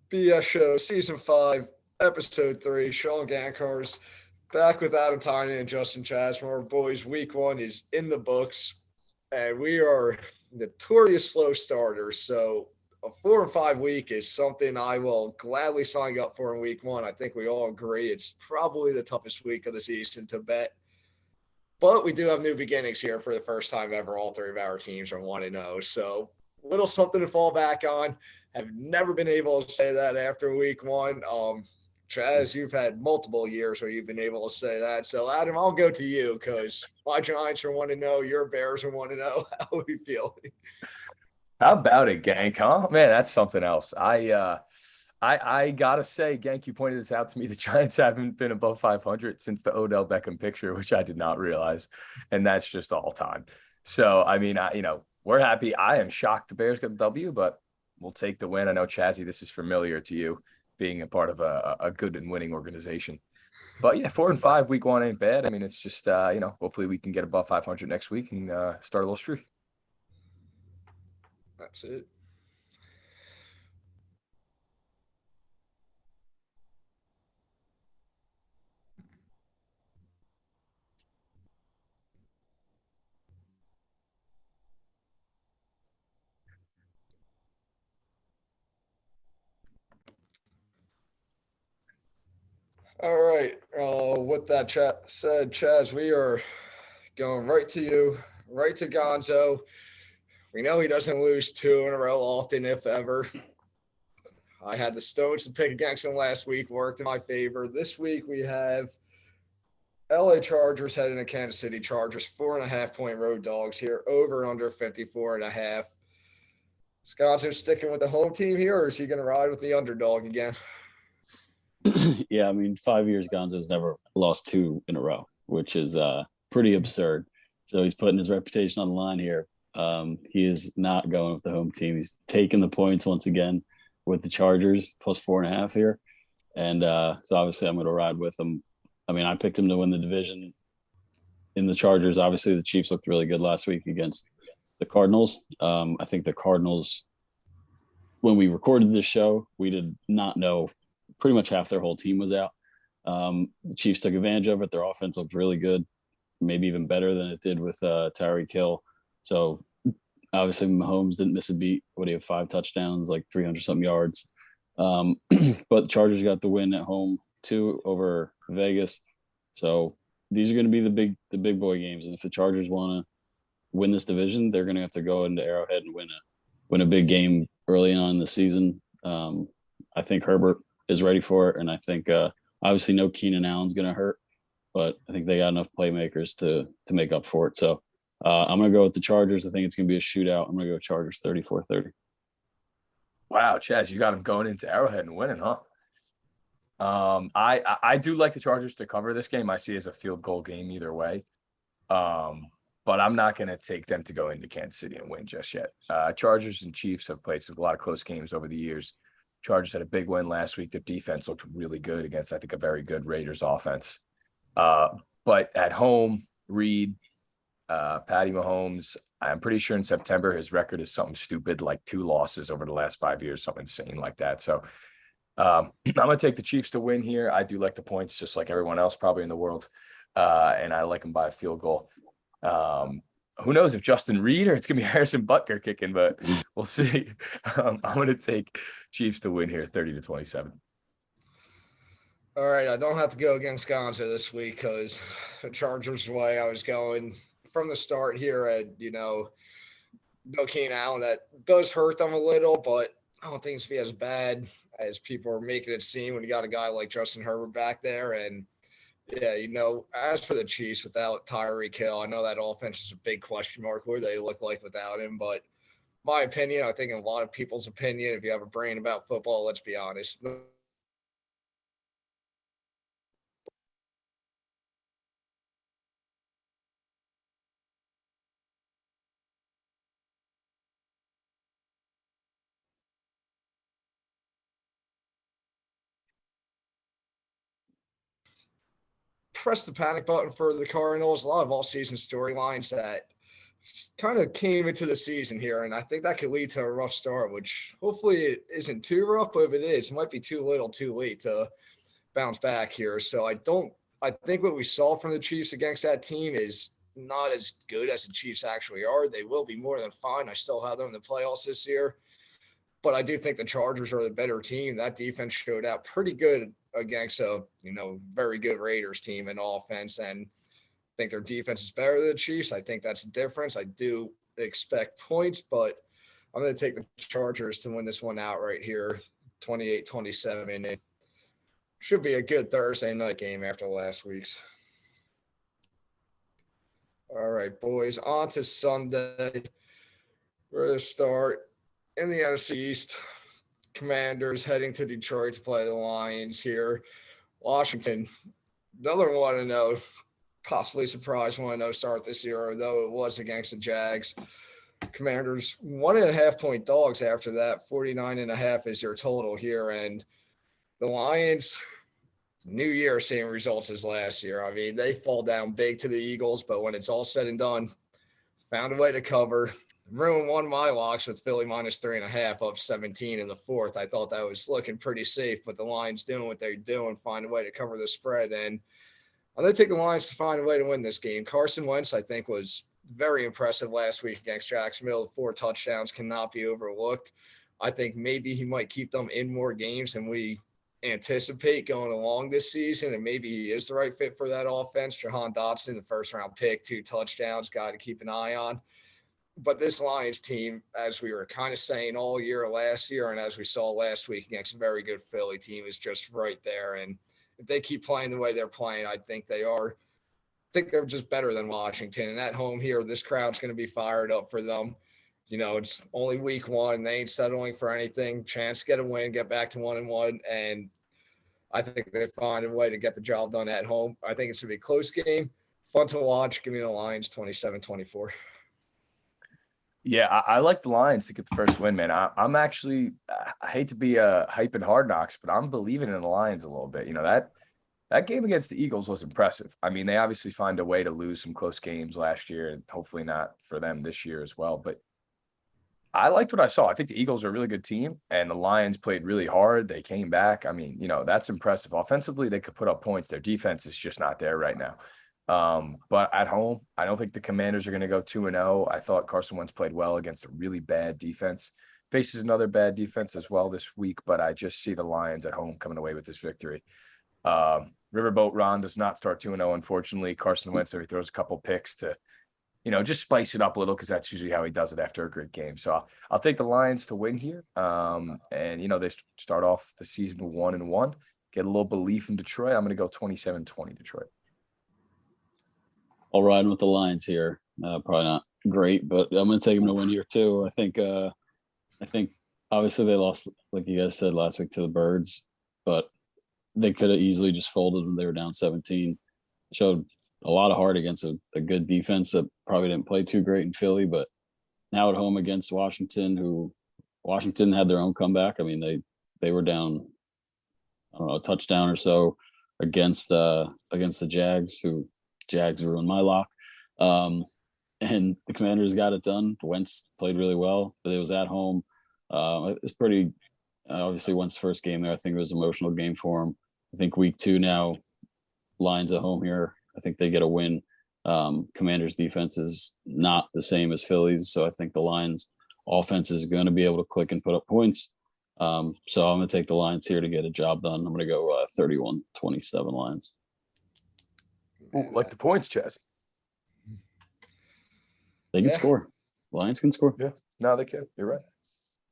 BS Show, Season 5, Episode 3. Sean Gankars back with Adam Tiny and Justin Chasmore. Boys, week one is in the books, and we are notorious slow starters. So, a 4 and 5 week is something I will gladly sign up for in week one. I think we all agree it's probably the toughest week of the season to bet. But we do have new beginnings here for the first time ever. All three of our teams are 1-0. So, little something to fall back on. Have never been able to say that after week one. Chaz, you've had multiple years where you've been able to say that. So, Adam, I'll go to you because my Giants are 1-0. Your Bears are 1-0. How are you feeling? How about it, Gank? Huh? Man, that's something else. I gotta say, Gank, you pointed this out to me. The Giants haven't been above 500 since the Odell Beckham picture, which I did not realize, and that's just all time. So, I mean, we're happy. I am shocked the Bears got the W, but we'll take the win. I know, Chazzy, this is familiar to you, being a part of a good and winning organization. But yeah, 4-5 week one ain't bad. I mean, it's just hopefully we can get above 500 next week and start a little streak. That's it. All right. With that chat said, Chaz, we are going right to you, right to Gonzo. We know he doesn't lose two in a row often, if ever. I had the Stones to pick against him last week, worked in my favor. This week we have LA Chargers heading to Kansas City Chargers, 4.5 point road dogs here, over under 54.5. Wisconsin sticking with the home team here, or is he going to ride with the underdog again? Yeah, I mean, 5 years Gonzo's never lost two in a row, which is pretty absurd. So he's putting his reputation on the line here. He is not going with the home team. He's taking the points once again with the Chargers plus 4.5 here. And so obviously I'm going to ride with him. I mean, I picked him to win the division in the Chargers. Obviously, the Chiefs looked really good last week against the Cardinals. I think the Cardinals, when we recorded this show, we did not know pretty much half their whole team was out. The Chiefs took advantage of it. Their offense looked really good, maybe even better than it did with Tyreek Hill. So obviously, Mahomes didn't miss a beat. What do you have? 5 touchdowns, like 300 something yards. But the Chargers got the win at home too over Vegas. So these are going to be the big boy games. And if the Chargers want to win this division, they're going to have to go into Arrowhead and win a big game early on in the season. I think Herbert is ready for it, and I think obviously no Keenan Allen's going to hurt, but I think they got enough playmakers to make up for it. So I'm going to go with the Chargers. I think it's going to be a shootout. I'm going to go Chargers 34-30. Wow, Chaz, you got him going into Arrowhead and winning, huh? I do like the Chargers to cover this game. I see it as a field goal game either way. But I'm not going to take them to go into Kansas City and win just yet. Chargers and Chiefs have played a lot of close games over the years. Chargers had a big win last week. Their defense looked really good against, I think, a very good Raiders offense. But at home, Reed, Patty Mahomes, I'm pretty sure in September his record is something stupid, like 2 losses over the last 5 years, something insane like that. So I'm going to take the Chiefs to win here. I do like the points just like everyone else probably in the world. And I like them by a field goal. Who knows if Justin Reed or it's going to be Harrison Butker kicking, but we'll see. I'm going to take Chiefs to win here 30-27. All right, I don't have to go against Gonzo this week because the Chargers' way I was going from the start here at, no Keenan Allen. That does hurt them a little, but I don't think it's be as bad as people are making it seem when you got a guy like Justin Herbert back there. And yeah, as for the Chiefs without Tyreek Hill, I know that offense is a big question mark. What do they look like without him? But my opinion, I think in a lot of people's opinion, if you have a brain about football, let's be honest, press the panic button for the Cardinals. A lot of all season storylines that kind of came into the season here, and I think that could lead to a rough start, which hopefully it isn't too rough, but if it is, it might be too little too late to bounce back here. So I think what we saw from the Chiefs against that team is not as good as the Chiefs actually are. They will be more than fine. I still have them in the playoffs this year, but I do think the Chargers are the better team. That defense showed out pretty good against a very good Raiders team in offense, and I think their defense is better than the Chiefs. I think that's the difference. I do expect points, but I'm going to take the Chargers to win this one out right here, 28-27. It should be a good Thursday night game after last week's. All right, boys, on to Sunday. We're going to start in the NFC East. Commanders heading to Detroit to play the Lions here. Washington, another 1-0, possibly surprise 1-0 start this year, although it was against the Jags. Commanders 1.5-point dogs after that. 49.5 is your total here. And the Lions, new year, same results as last year. I mean, they fall down big to the Eagles, but when it's all said and done, found a way to cover. Ruined one of my locks with Philly minus 3.5 up 17 in the fourth. I thought that was looking pretty safe, but the Lions doing what they're doing, find a way to cover the spread. And I'm going to take the Lions to find a way to win this game. Carson Wentz, I think, was very impressive last week against Jacksonville. 4 touchdowns cannot be overlooked. I think maybe he might keep them in more games than we anticipate going along this season, and maybe he is the right fit for that offense. Jahan Dotson, the first-round pick, 2 touchdowns, guy to keep an eye on. But this Lions team, as we were kind of saying all year last year, and as we saw last week against a very good Philly team, is just right there. And if they keep playing the way they're playing, I think they are. I think they're just better than Washington. And at home here, this crowd's going to be fired up for them. It's only week 1. They ain't settling for anything. Chance to get a win, get back to 1-1. And I think they find a way to get the job done at home. I think it's going to be a close game. Fun to watch. Give me the Lions 27-24. Yeah, I like the Lions to get the first win, man. I'm actually, I hate to be hyping Hard Knocks, but I'm believing in the Lions a little bit. That game against the Eagles was impressive. I mean, they obviously find a way to lose some close games last year, and hopefully not for them this year as well. But I liked what I saw. I think the Eagles are a really good team, and the Lions played really hard. They came back. I mean, that's impressive. Offensively, they could put up points. Their defense is just not there right now. But at home, I don't think the Commanders are going to go 2-0. I thought Carson Wentz played well against a really bad defense. Faces another bad defense as well this week, but I just see the Lions at home coming away with this victory. Riverboat Ron does not start 2-0, unfortunately. Carson Wentz, he throws a couple picks to, just spice it up a little, because that's usually how he does it after a great game. So I'll take the Lions to win here. And, they start off the season 1-1, get a little belief in Detroit. I'm going to go 27-20 Detroit. I'll ride with the Lions here. Probably not great, but I'm going to take them to win here too. I think obviously they lost, like you guys said last week, to the Birds, but they could have easily just folded when they were down 17. Showed a lot of heart against a good defense that probably didn't play too great in Philly, but now at home against Washington had their own comeback. I mean, they were down, I don't know, a touchdown or so against the Jags, who Jags ruined my lock. And the Commanders got it done. Wentz played really well, but it was at home. It was pretty, obviously Wentz's first game there, I think it was an emotional game for him. I think week 2 now, Lions at home here, I think they get a win. Commanders defense is not the same as Philly's, so I think the Lions offense is going to be able to click and put up points. So I'm going to take the Lions here to get a job done. I'm going to go 31-27 Lions. Like the points, Chaz. They can score. Lions can score. Yeah, no, they can. You're right.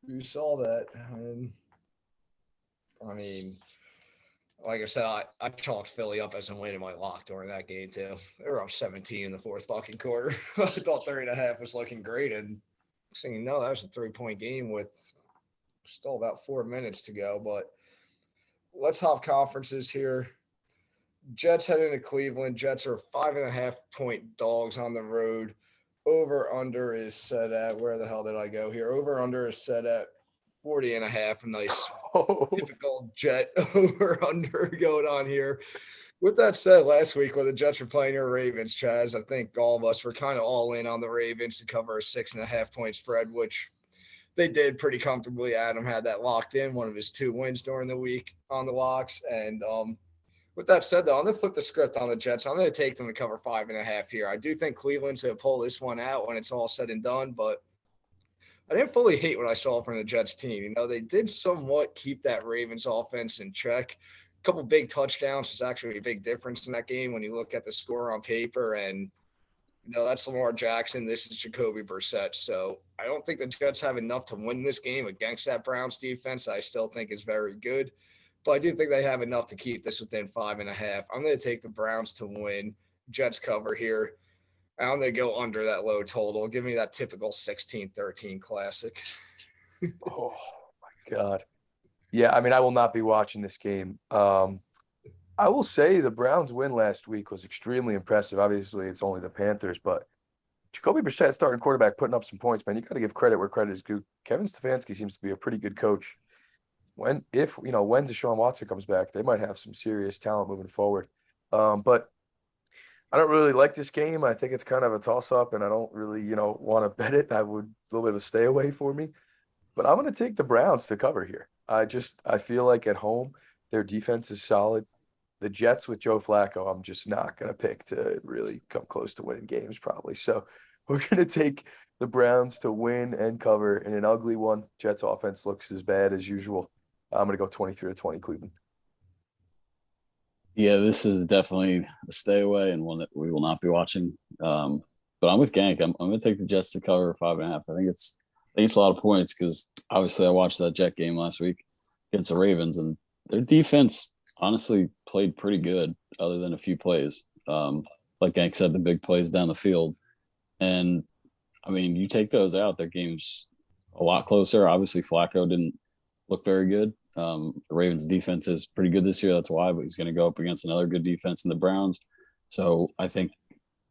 You saw that. I mean, like I said, I chalked Philly up as a win in my lock during that game too. They were up 17 in the fourth fucking quarter. I thought 3.5 was looking great, and saying no, that was a 3-point game with still about 4 minutes to go. But let's hop conferences here. Jets head into Cleveland. Jets are 5.5-point dogs on the road. Over under is set at, where the hell did I go here? Over under is set at 40.5. A nice typical Jet over under going on here. With that said, last week when the Jets were playing your Ravens, Chaz, I think all of us were kind of all in on the Ravens to cover a 6.5 point spread, which they did pretty comfortably. Adam had that locked in, one of his 2 wins during the week on the locks. And with that said, though, I'm going to flip the script on the Jets. I'm going to take them to cover 5.5 here. I do think Cleveland's going to pull this one out when it's all said and done, but I didn't fully hate what I saw from the Jets team. They did somewhat keep that Ravens offense in check. A couple big touchdowns was actually a big difference in that game when you look at the score on paper. And, that's Lamar Jackson. This is Jacoby Brissett. So I don't think the Jets have enough to win this game against that Browns defense. I still think is very good. But I do think they have enough to keep this within 5.5. I'm going to take the Browns to win. Jets cover here. I'm going to go under that low total. Give me that typical 16-13 classic. Oh, my God. Yeah, I mean, I will not be watching this game. I will say the Browns' win last week was extremely impressive. Obviously, it's only the Panthers, but Jacoby Brissett, starting quarterback, putting up some points, man. You got to give credit where credit is due. Kevin Stefanski seems to be a pretty good coach. When Deshaun Watson comes back, they might have some serious talent moving forward. But I don't really like this game. I think it's kind of a toss-up, and I don't really, want to bet it. I would a little bit of a stay away for me. But I'm going to take the Browns to cover here. I feel like at home, their defense is solid. The Jets with Joe Flacco, I'm just not going to pick to really come close to winning games probably. So we're going to take the Browns to win and cover in an ugly one. Jets offense looks as bad as usual. I'm going to go 23-20 Cleveland. Yeah, this is definitely a stay away and one that we will not be watching. But I'm with Gank. I'm going to take the Jets to cover 5.5. I think it's a lot of points because obviously I watched that Jet game last week against the Ravens, and their defense honestly played pretty good other than a few plays. Like Gank said, the big plays down the field. And, I mean, you take those out, their game's a lot closer. Obviously, Flacco didn't look very good. The Ravens defense is pretty good this year. That's why, but he's going to go up against another good defense in the Browns. So I think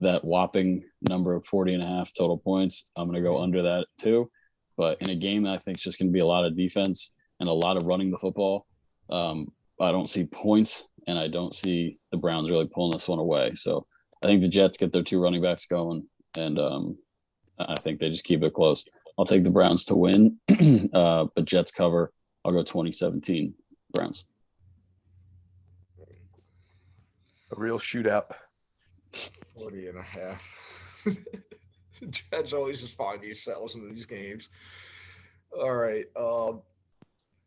that whopping number of 40.5 total points, I'm going to go under that too. But in a game that I think is just going to be a lot of defense and a lot of running the football, I don't see points, and I don't see the Browns really pulling this one away. So I think the Jets get their 2 running backs going, and I think they just keep it close. I'll take the Browns to win, but Jets cover. I'll go 2017 Browns. A real shootout. 40.5. Jets always just find themselves in these games. All right.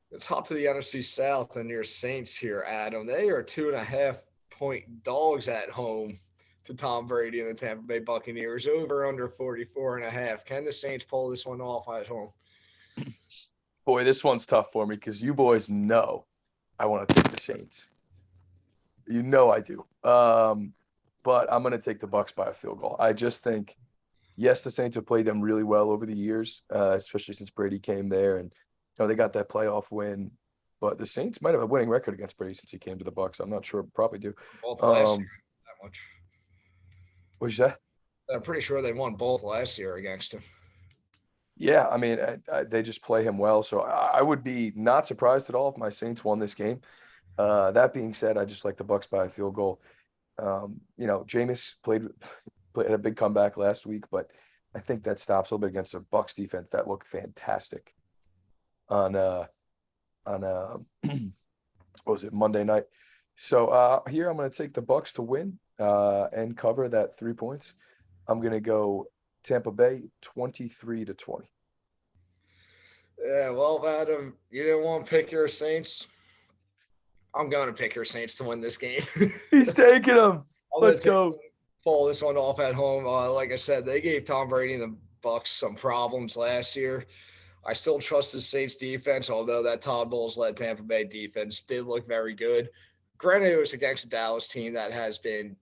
Let's hop to the NFC South and your Saints here, Adam. They are 2.5-point dogs at home to Tom Brady and the Tampa Bay Buccaneers. Over under 44.5. Can the Saints pull this one off at home? Boy, this one's tough for me because you boys know I want to take the Saints. You know I do. But I'm going to take the Bucs by a field goal. I just think, yes, the Saints have played them really well over the years, especially since Brady came there, and they got that playoff win. But the Saints might have a winning record against Brady since he came to the Bucs. I'm not sure. Probably do. Both last year, that much. What'd you say? I'm pretty sure they won both last year against him. Yeah, I mean, they just play him well. So I would be not surprised at all if my Saints won this game. That being said, I just like the Bucs by a field goal. Jameis had a big comeback last week, but I think that stops a little bit against a Bucs defense that looked fantastic on what was it, Monday night. So here I'm going to take the Bucs to win and cover that 3 points. I'm going to go Tampa Bay 23-20. Yeah, well, Adam, you didn't want to pick your Saints. I'm going to pick your Saints to win this game. He's taking them. Let's go. Pull this one off at home. Like I said, they gave Tom Brady and the Bucs some problems last year. I still trust the Saints defense, although that Todd Bowles-led Tampa Bay defense did look very good. Granted, it was against a Dallas team that has been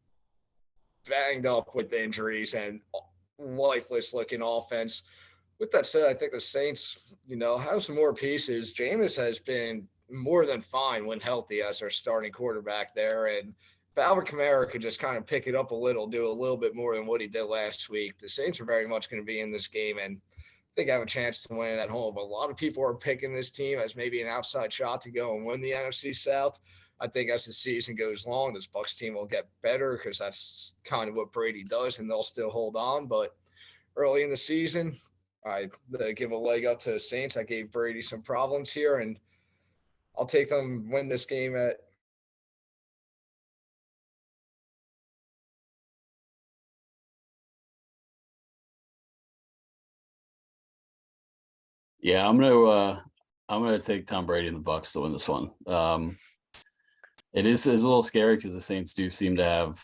banged up with injuries and lifeless-looking offense. With that said, I think the Saints, have some more pieces. Jameis has been more than fine when healthy as their starting quarterback there. And if Alvin Kamara could just kind of pick it up a little, do a little bit more than what he did last week, the Saints are very much going to be in this game and I think have a chance to win it at home. But a lot of people are picking this team as maybe an outside shot to go and win the NFC South. I think as the season goes along, this Bucks team will get better because that's kind of what Brady does, and they'll still hold on. But early in the season, I give a leg up to the Saints. I gave Brady some problems here, and I'll take them win this game at. Yeah, I'm gonna take Tom Brady and the Bucks to win this one. It's a little scary because the Saints do seem to have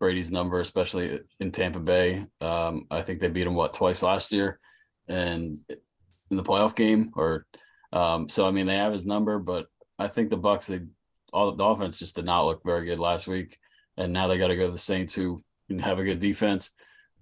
Brady's number, especially in Tampa Bay. I think they beat him twice last year, and in the playoff game. So I mean they have his number, but I think the Bucks the offense just did not look very good last week, and now they got to go to the Saints who have a good defense.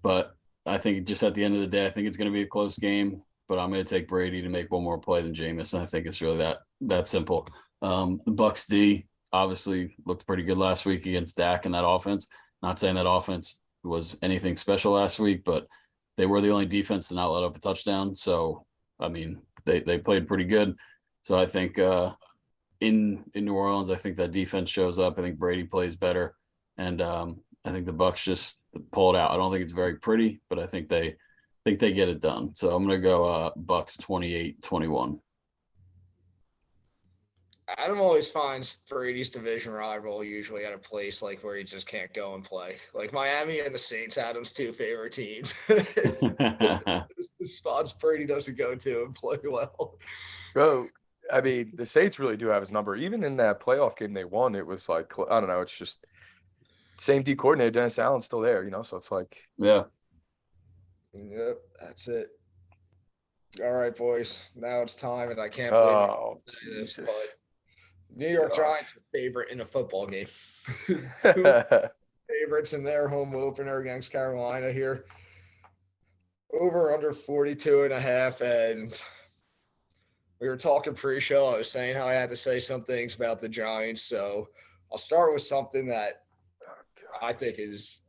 But I think just at the end of the day, I think it's going to be a close game. But I'm going to take Brady to make one more play than Jameis. And I think it's really that simple. The Bucks D obviously looked pretty good last week against Dak and that offense. Not saying that offense was anything special last week, but they were the only defense to not let up a touchdown. So, I mean, they played pretty good. So I think in New Orleans, I think that defense shows up. I think Brady plays better. And I think the Bucks just pull it out. I don't think it's very pretty, but I think they get it done. So I'm going to go Bucks 28-21. Adam always finds Brady's division rival usually at a place like where he just can't go and play. Like Miami and the Saints, Adam's two favorite teams. The spots Brady doesn't go to and play well. Bro, I mean, the Saints really do have his number. Even in that playoff game they won, it was like, I don't know, it's just same D coordinator, Dennis Allen's still there, so it's like. Yeah. Yep, that's it. All right, boys. Now it's time, and I can't believe Oh, this, Jesus. but New York Giants are favorite in a football game. Two favorites in their home opener against Carolina here. Over under 42.5, and we were talking pre-show. I was saying how I had to say some things about the Giants, so I'll start with something that I think is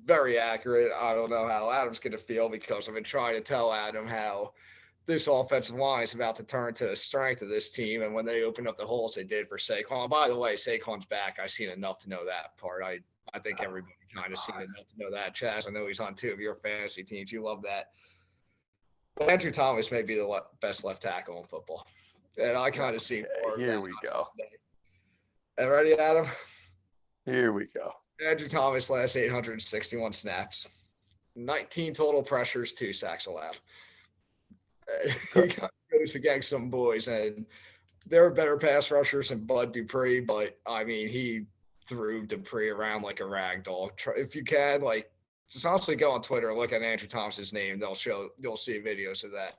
very accurate. I don't know how Adam's going to feel because I've been trying to tell Adam how this offensive line is about to turn to the strength of this team. And when they opened up the holes they did for Saquon, by the way, Saquon's back. I've seen enough to know that part. I think everybody kind of seen enough to know that. Chaz, I know he's on two of your fantasy teams. You love that. But Andrew Thomas may be the best left tackle in football. And I kind of see more of Here we go. And ready, Adam? Here we go. Andrew Thomas last 861 snaps, 19 total pressures, 2 sacks allowed. He goes against some boys, and they're better pass rushers than Bud Dupree, but I mean, he threw Dupree around like a rag doll. If you can, just honestly go on Twitter and look at Andrew Thomas's name. You'll see videos of that.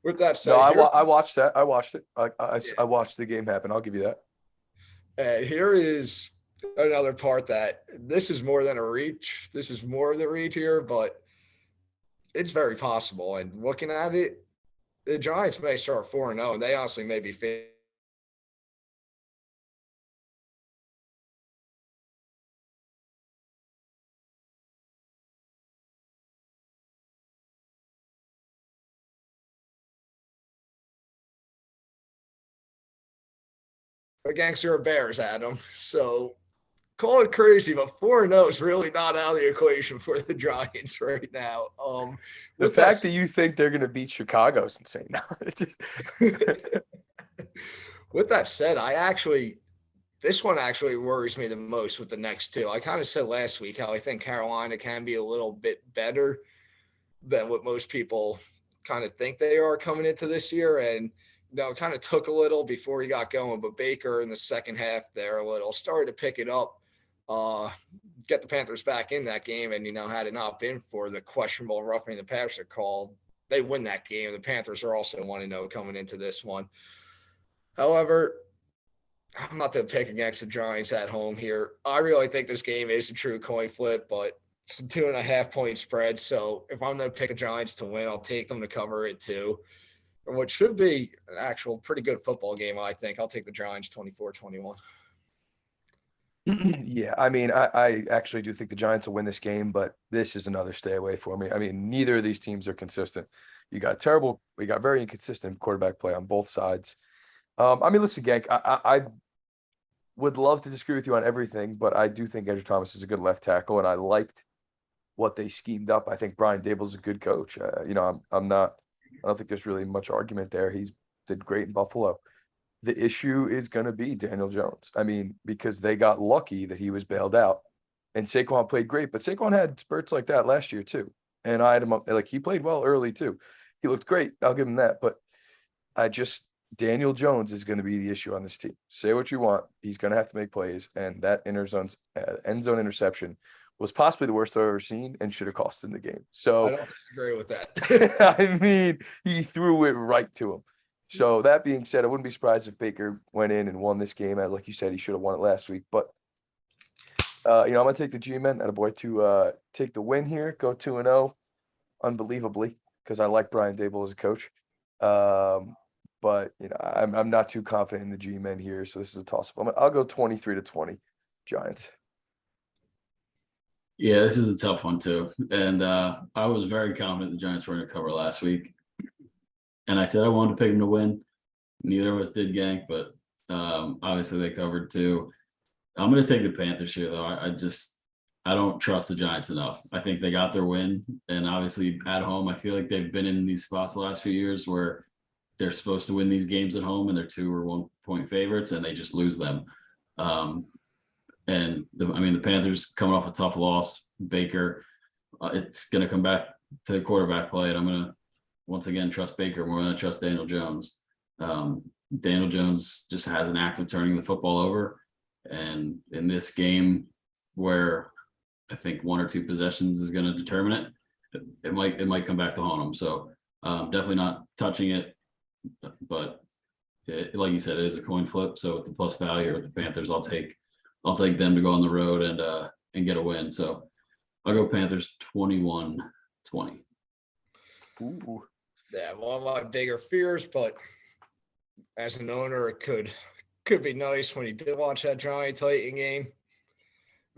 With that said, no, I watched that. I watched it. I watched the game happen. I'll give you that. And here is another part that this is more than a reach. This is more of the reach here, but it's very possible. And looking at it, the Giants may start 4-0, and they honestly may be against your Bears, Adam. So call it crazy, but 4-0 is really not out of the equation for the Giants right now. The fact that you think they're going to beat Chicago is insane. With that said, this one actually worries me the most with the next two. I kind of said last week how I think Carolina can be a little bit better than what most people kind of think they are coming into this year. And it kind of took a little before he got going, but Baker in the second half there a little started to pick it up, get the Panthers back in that game. And, had it not been for the questionable roughing the passer call, they win that game. The Panthers are also 1-0 coming into this one. However, I'm not going to pick against the Giants at home here. I really think this game is a true coin flip, but it's a 2.5-point spread. So if I'm going to pick the Giants to win, I'll take them to cover it too. What should be an actual pretty good football game, I think. I'll take the Giants 24-21. Yeah, I mean, I actually do think the Giants will win this game, but this is another stay away for me. I mean, neither of these teams are consistent. We got very inconsistent quarterback play on both sides. I mean, listen, Gank, would love to disagree with you on everything, but I do think Andrew Thomas is a good left tackle, and I liked what they schemed up. I think Brian Dable's a good coach. I'm not. I don't think there's really much argument there. He's did great in Buffalo. The issue is going to be Daniel Jones. I mean, because they got lucky that he was bailed out, and Saquon played great, but Saquon had spurts like that last year too. And I had him up like he played well early too. He looked great. I'll give him that. But I just Daniel Jones is going to be the issue on this team. Say what you want, he's going to have to make plays, and that end zone interception was possibly the worst I've ever seen and should have cost him the game. I So don't disagree with that. I mean, he threw it right to him. So that being said, I wouldn't be surprised if Baker went in and won this game. Like you said, he should have won it last week. But I'm gonna take the G-men and a boy to take the win here, go 2-0, unbelievably, because I like Brian Dable as a coach. But I'm not too confident in the G-men here, so this is a toss-up. I'll go 23-20, Giants. Yeah, this is a tough one too. And I was very confident the Giants were going to cover last week. And I said I wanted to pick them to win. Neither of us did, Gank, but obviously they covered too. I'm going to take the Panthers here, though. I don't trust the Giants enough. I think they got their win. And obviously at home, I feel like they've been in these spots the last few years where they're supposed to win these games at home and they're 2 or 1 point favorites and they just lose them. The Panthers coming off a tough loss. Baker, it's going to come back to quarterback play, and I'm going to once again trust Baker more than I trust Daniel Jones. Daniel Jones just has an act of turning the football over, and in this game, where I think 1 or 2 possessions is going to determine it, it might come back to haunt him. So definitely not touching it, but like you said, it is a coin flip. So with the plus value with the Panthers, I'll take them to go on the road and get a win. So I'll go Panthers 21-20. Ooh. Yeah, one of my bigger fears, but as an owner, it could be nice when you did watch that Giant Titan game.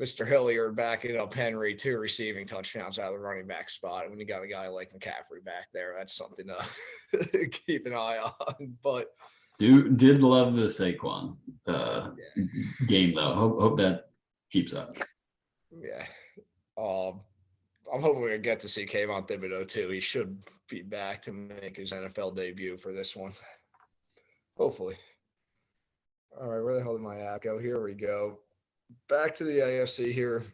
Mr. Hilliard backing up Henry, 2 receiving touchdowns out of the running back spot. When you got a guy like McCaffrey back there, that's something to keep an eye on. But Did love the Saquon game though. Hope that keeps up. Yeah. I'm hoping we get to see Kayvon Thibodeau too. He should be back to make his NFL debut for this one. Hopefully. All right, where the hell did my app go? Here we go. Back to the AFC here.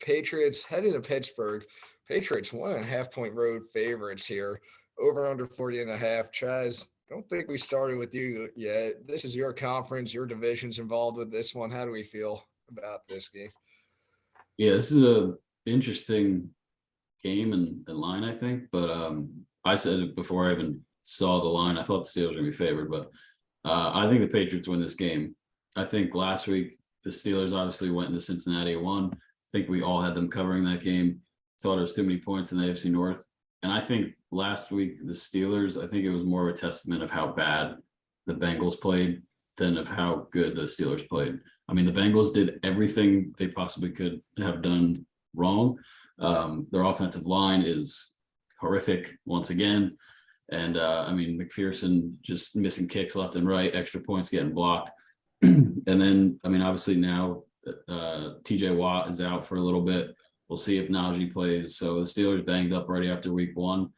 Patriots heading to Pittsburgh. Patriots 1.5 point road favorites here. Over under 40.5. Chaz, I don't think we started with you yet. This is your conference, your division's involved with this one. How do we feel about this game? Yeah, this is a interesting game and line, I think. But I said it before I even saw the line. I thought the Steelers were going to be favored, but I think the Patriots win this game. I think last week the Steelers obviously went into Cincinnati and won. I think we all had them covering that game. Thought it was too many points in the AFC North. And I think last week the Steelers, I think it was more of a testament of how bad the Bengals played than of how good the Steelers played. I mean, the Bengals did everything they possibly could have done wrong. Their offensive line is horrific once again. And McPherson just missing kicks left and right, extra points getting blocked. And then, obviously now TJ Watt is out for a little bit. We'll see if Najee plays. So the Steelers banged up right after week 1.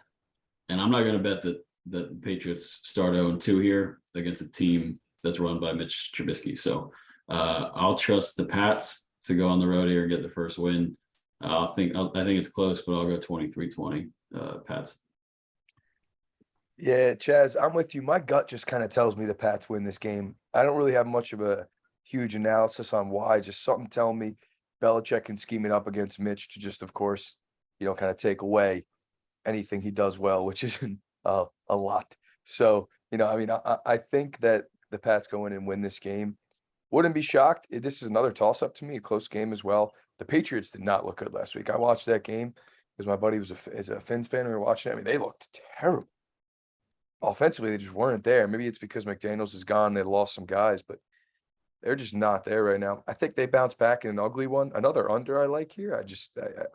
And I'm not going to bet that the Patriots start 0-2 here against a team that's run by Mitch Trubisky. So I'll trust the Pats to go on the road here and get the first win. I think it's close, but I'll go 23-20 Pats. Yeah, Chaz, I'm with you. My gut just kind of tells me the Pats win this game. I don't really have much of a huge analysis on why. Just something telling me Belichick can scheme it up against Mitch to just, of course, kind of take away anything he does well, which isn't a lot. So, I think that the Pats go in and win this game. Wouldn't be shocked. This is another toss-up to me, a close game as well. The Patriots did not look good last week. I watched that game because my buddy was a Fins fan. We were watching it. They looked terrible. Offensively, they just weren't there. Maybe it's because McDaniels is gone. They lost some guys, but they're just not there right now. I think they bounce back in an ugly one. Another under I like here.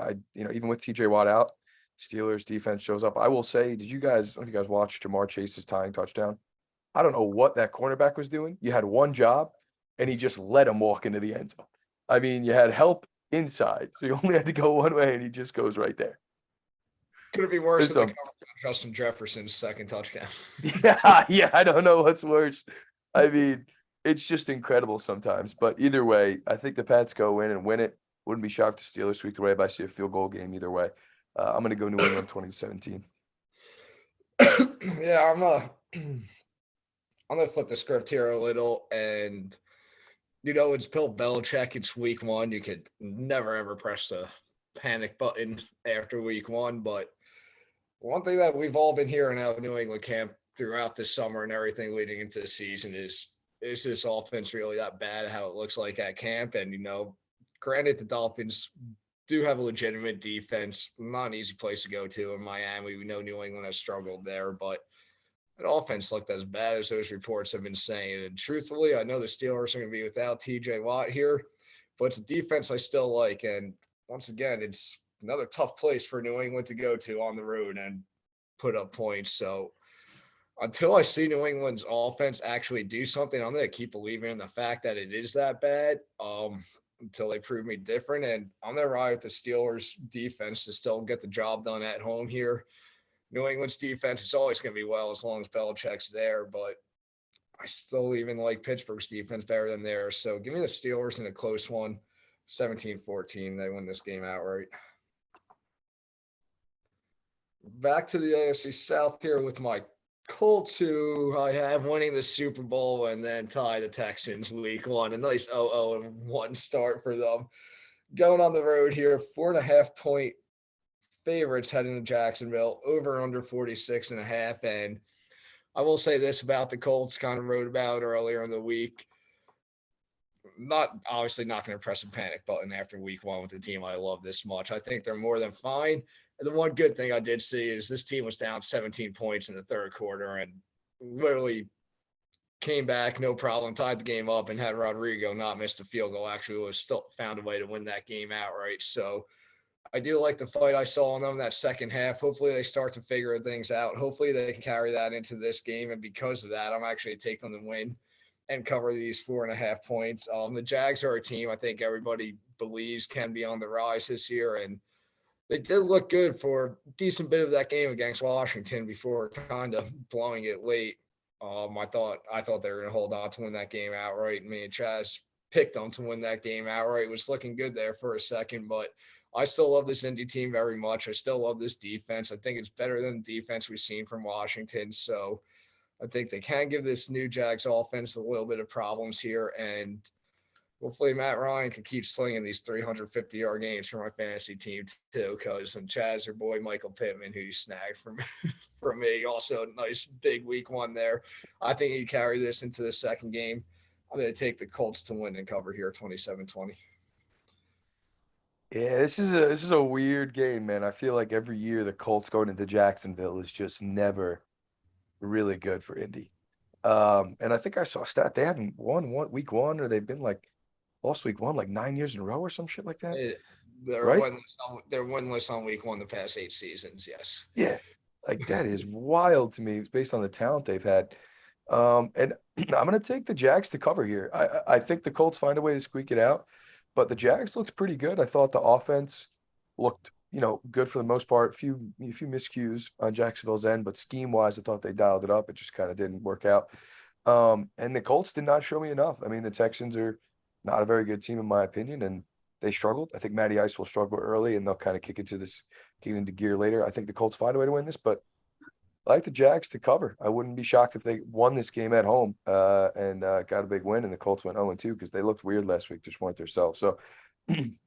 I even with TJ Watt out, Steelers defense shows up. I will say, I don't know if you guys watched Jamar Chase's tying touchdown? I don't know what that cornerback was doing. You had one job, and he just let him walk into the end zone. I mean, you had help inside, so you only had to go one way, and he just goes right there. Could it be worse It's than the Justin Jefferson's second touchdown? yeah, I don't know what's worse. I mean, it's just incredible sometimes. But either way, I think the Pats go in and win it. Wouldn't be shocked to Steelers sweep the way, but I see a field goal game either way. I'm going to go New England 2017. Yeah, I'm gonna flip the script here a little, and it's Bill Belichick. It's week one. You could never ever press the panic button after week one. But one thing that we've all been hearing out of New England camp throughout the summer and everything leading into the season is this offense really that bad? How it looks like at camp, and granted the Dolphins do have a legitimate defense, not an easy place to go to in Miami. We know New England has struggled there, but that offense looked as bad as those reports have been saying. And truthfully, I know the Steelers are going to be without TJ Watt here, but it's a defense I still like. And once again, it's another tough place for New England to go to on the road and put up points. So until I see New England's offense actually do something, I'm going to keep believing in the fact that it is that bad until they prove me different. And I'm going to ride with the Steelers defense to still get the job done at home here. New England's defense is always going to be well as long as Belichick's there, but I still even like Pittsburgh's defense better than theirs. So give me the Steelers in a close one, 17-14. They win this game outright. Back to the AFC South here with my Colts, who I have winning the Super Bowl and then tie the Texans week one. A nice 0-1 start for them. Going on the road here, 4.5-point favorites heading to Jacksonville, over under 46.5. And I will say this about the Colts, kind of wrote about earlier in the week. Obviously not going to press a panic button after week one with the team I love this much. I think they're more than fine. And the one good thing I did see is this team was down 17 points in the third quarter and literally came back, no problem, tied the game up, and had Rodrigo not missed a field goal. Actually, was still found a way to win that game outright. So I do like the fight I saw in them that second half. Hopefully they start to figure things out. Hopefully they can carry that into this game. And because of that, I'm actually taking them to win and cover these 4.5 points. The Jags are a team I think everybody believes can be on the rise this year. And they did look good for a decent bit of that game against Washington before kind of blowing it late. I thought they were going to hold on to win that game outright. Me and Chaz picked them to win that game outright. It was looking good there for a second, but I still love this Indy team very much. I still love this defense. I think it's better than the defense we've seen from Washington. So I think they can give this new Jags offense a little bit of problems here. And hopefully Matt Ryan can keep slinging these 350-yard games for my fantasy team too, because Chaz, your boy Michael Pittman, who you snagged from me, also a nice big week one there. I think he carry this into the second game. I'm going to take the Colts to win and cover here 27-20. Yeah, this is a weird game, man. I feel like every year the Colts going into Jacksonville is just never really good for Indy. And I think I saw a stat they haven't won week one, or they've been lost week one 9 years in a row or some shit like that. They're right? winless on week one the past 8 seasons. Yes. Yeah, that is wild to me. It's based on the talent they've had. And I'm going to take the Jags to cover here. I think the Colts find a way to squeak it out, but the Jags looked pretty good. I thought the offense looked, good for the most part. A few miscues on Jacksonville's end, but scheme-wise, I thought they dialed it up. It just kind of didn't work out. And the Colts did not show me enough. I mean, the Texans are not a very good team in my opinion, and they struggled. I think Matty Ice will struggle early, and they'll kind of kick into gear later. I think the Colts find a way to win this, but I like the Jags to cover. I wouldn't be shocked if they won this game at home and got a big win, and the Colts went 0-2 because they looked weird last week, just weren't themselves. So I'm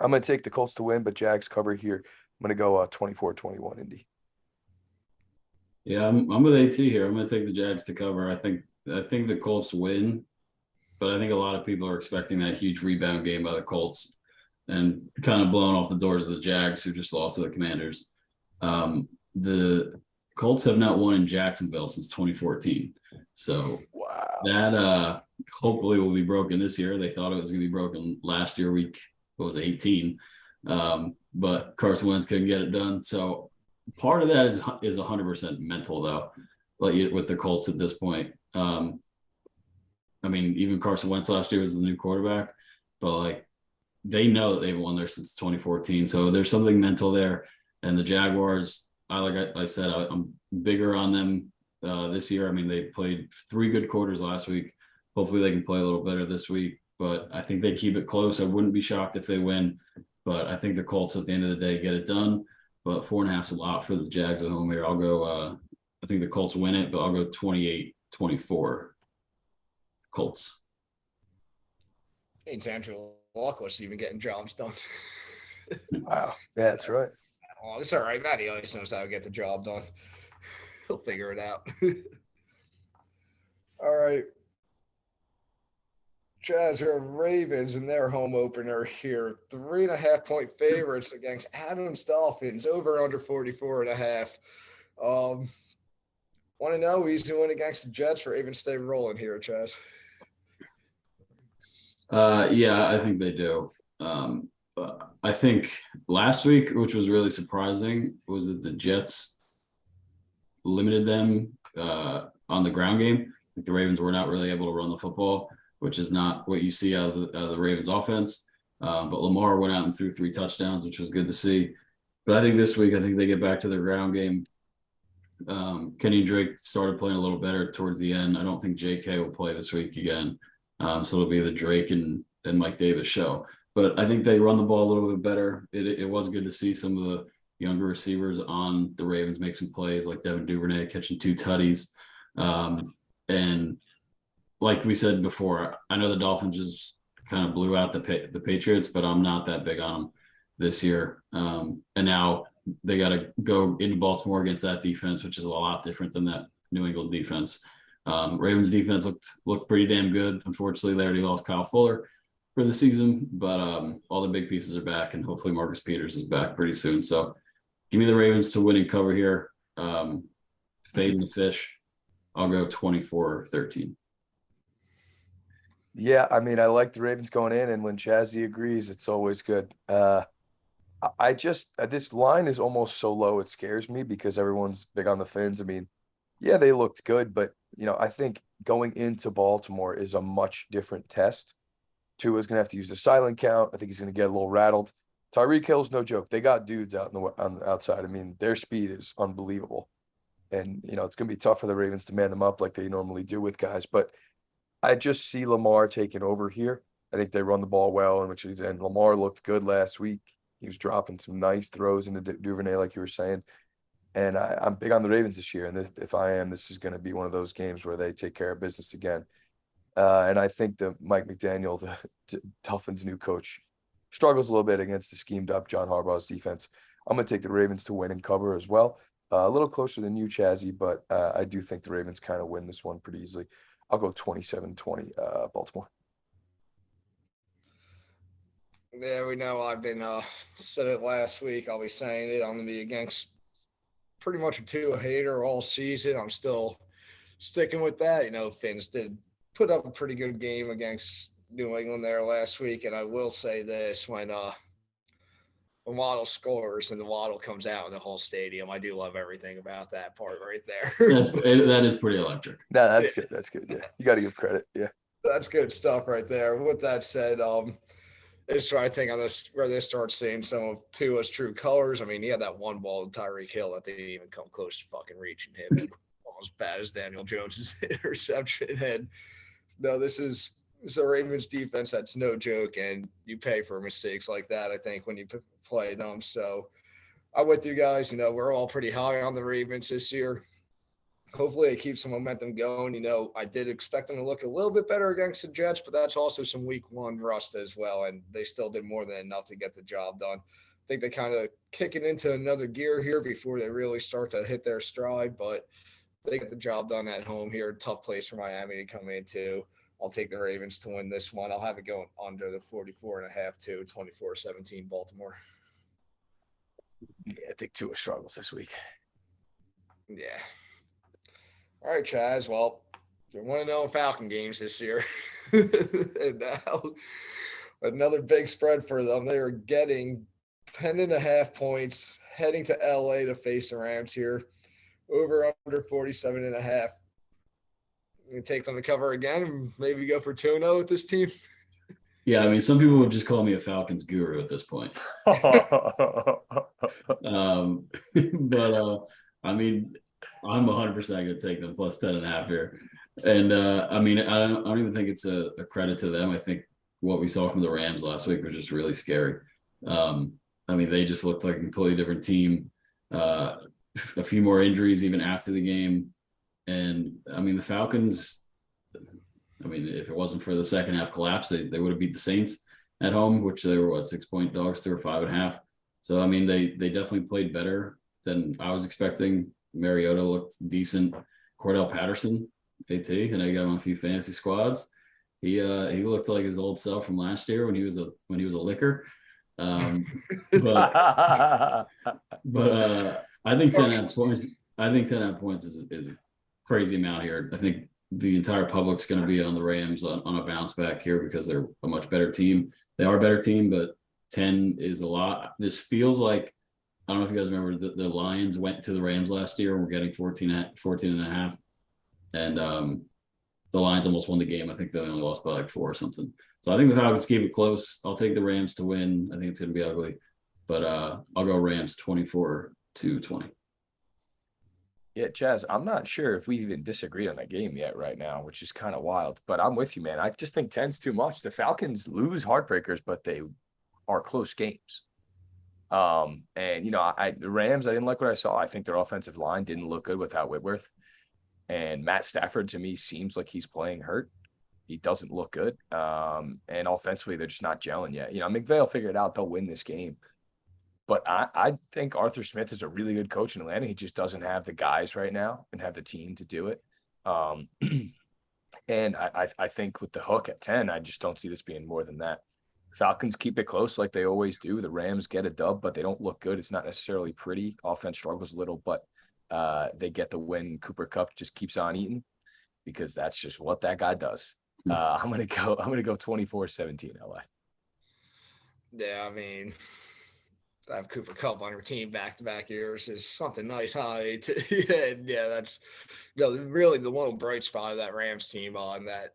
going to take the Colts to win, but Jags cover here. I'm going to go 24-21 Indy. Yeah, I'm with AT here. I'm going to take the Jags to cover. I think the Colts win, but I think a lot of people are expecting that huge rebound game by the Colts and kind of blowing off the doors of the Jags, who just lost to the Commanders. The Colts have not won in Jacksonville since 2014. So wow, that hopefully will be broken this year. They thought it was going to be broken last year, week 18. But Carson Wentz couldn't get it done. So part of that is 100% mental, though, with the Colts at this point. I mean, even Carson Wentz last year was the new quarterback, but like they know that they've won there since 2014. So there's something mental there. And the Jaguars, I said, I'm bigger on them this year. I mean, they played 3 good quarters last week. Hopefully they can play a little better this week, but I think they keep it close. I wouldn't be shocked if they win, but I think the Colts at the end of the day get it done. But 4.5 is a lot for the Jags at home here. I'll go, I think the Colts win it, but I'll go 28-24 Colts. Ain't Andrew Lockwell's even getting jobs done. Wow. Yeah, that's right. Oh, it's all right. Matty always knows how to get the job done. He'll figure it out. All right. Jazz are Ravens in their home opener here. 3.5-point favorites against Adams Dolphins, over under 44.5. Want to know who's doing against the Jets? Ravens stay rolling here, Jazz. Yeah, I think they do. I think last week, which was really surprising, was that the Jets limited them on the ground game. Like the Ravens were not really able to run the football, which is not what you see out of the Ravens offense. But Lamar went out and threw 3 touchdowns, which was good to see. But I think this week, I think they get back to their ground game. Kenny Drake started playing a little better towards the end. I don't think JK will play this week again. So it'll be the Drake and Mike Davis show. But I think they run the ball a little bit better. It was good to see some of the younger receivers on the Ravens make some plays, like Devin Duvernay catching 2 tutties. And like we said before, I know the Dolphins just kind of blew out the Patriots, but I'm not that big on them this year. And now they got to go into Baltimore against that defense, which is a lot different than that New England defense. Ravens defense looked pretty damn good. Unfortunately, they already lost Kyle Fuller for the season, but all the big pieces are back, and hopefully Marcus Peters is back pretty soon. So give me the Ravens to win and cover here. Fade the fish. I'll go 24-13. Yeah, I mean, I like the Ravens going in, and when Jazzy agrees, it's always good. I just this line is almost so low it scares me because everyone's big on the Fins. I mean, yeah, they looked good, but I think going into Baltimore is a much different test. Tua's gonna have to use the silent count. I think he's gonna get a little rattled. Tyreek Hill's no joke. They got dudes out on the outside. I mean, their speed is unbelievable, and it's gonna be tough for the Ravens to man them up like they normally do with guys. But I just see Lamar taking over here. I think they run the ball well, and Lamar looked good last week. He was dropping some nice throws into Duvernay, like you were saying. And I'm big on the Ravens this year. And this is going to be one of those games where they take care of business again. And I think that Mike McDaniel, the Dolphins' new coach, struggles a little bit against the schemed up John Harbaugh's defense. I'm going to take the Ravens to win and cover as well. A little closer than you, Chazzy, but I do think the Ravens kind of win this one pretty easily. I'll go 27-20 Baltimore. Yeah, we know I've been said it last week. I'll be saying it. I'm going to be against pretty much a Tua hater all season. I'm still sticking with that. Fins did put up a pretty good game against New England there last week. And I will say this, when Waddle scores and the Waddle comes out in the whole stadium, I do love everything about that part right there. That is pretty electric. No, that's good. That's good. Yeah, you got to give credit. Yeah, that's good stuff right there. With that said, it's where I think where they start seeing some of Tua's true colors. I mean, he had that one ball to Tyreek Hill that didn't even come close to fucking reaching him. Almost bad as Daniel Jones's interception. And no, this is a Ravens defense that's no joke, and you pay for mistakes like that, I think, when you play them. So I'm with you guys. We're all pretty high on the Ravens this year. Hopefully it keeps some momentum going. I did expect them to look a little bit better against the Jets, but that's also some week 1 rust as well. And they still did more than enough to get the job done. I think they kind of kick it into another gear here before they really start to hit their stride, but they get the job done at home here. Tough place for Miami to come into. I'll take the Ravens to win this one. I'll have it going under the 44.5 to 24-17 Baltimore. Yeah, I think Tua struggles this week. Yeah. All right, Chaz. Well, you want to know Falcon games this year. And now another big spread for them. They are getting 10.5 points, heading to LA to face the Rams here. Over under 47.5. You take them to cover again and maybe go for 2-0 with this team. Yeah, I mean, some people would just call me a Falcons guru at this point. But I mean, I'm 100% going to take them plus 10.5 here. And I mean, I don't even think it's a credit to them. I think what we saw from the Rams last week was just really scary. I mean, they just looked like a completely different team. A few more injuries even after the game. And I mean, the Falcons, I mean, if it wasn't for the second half collapse, they would have beat the Saints at home, which they were 6-point dogs to, or 5.5. So I mean, they definitely played better than I was expecting. Mariota looked decent. Cordell Patterson, AT, and I got him on a few fantasy squads. He looked like his old self from last year when he was a licker. But I think 10.5 points. I think 10.5 points is a crazy amount here. I think the entire public's going to be on the Rams on a bounce back here because they're a much better team. They are a better team, but 10 is a lot. This feels like, I don't know if you guys remember, the Lions went to the Rams last year and were getting 14.5. And the Lions almost won the game. I think they only lost by like 4 or something. So I think the Falcons keep it close. I'll take the Rams to win. I think it's going to be ugly. But I'll go Rams 24-20. Yeah, Chaz, I'm not sure if we even disagree on that game yet right now, which is kind of wild. But I'm with you, man. I just think 10's too much. The Falcons lose heartbreakers, but they are close games. And the Rams, I didn't like what I saw. I think their offensive line didn't look good without Whitworth. And Matt Stafford, to me, seems like he's playing hurt. He doesn't look good. And offensively, they're just not gelling yet. McVay will figure it out. They'll win this game. But I think Arthur Smith is a really good coach in Atlanta. He just doesn't have the guys right now and have the team to do it. And I think with the hook at 10, I just don't see this being more than that. Falcons keep it close like they always do. The Rams get a dub, but they don't look good. It's not necessarily pretty. Offense struggles a little, but they get the win. Cooper Kupp just keeps on eating because that's just what that guy does. I'm gonna go 24-17 LA. Yeah, I mean, I have Cooper Kupp on your team back-to-back years is something nice, huh? Yeah, that's really the one bright spot of that Rams team on that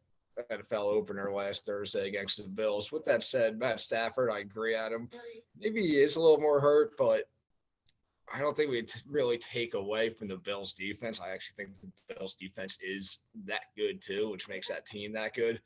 NFL opener last Thursday against the Bills. With that said, Matt Stafford, I agree, Adam. Maybe he is a little more hurt, but I don't think we really take away from the Bills defense. I actually think the Bills defense is that good too, which makes that team that good.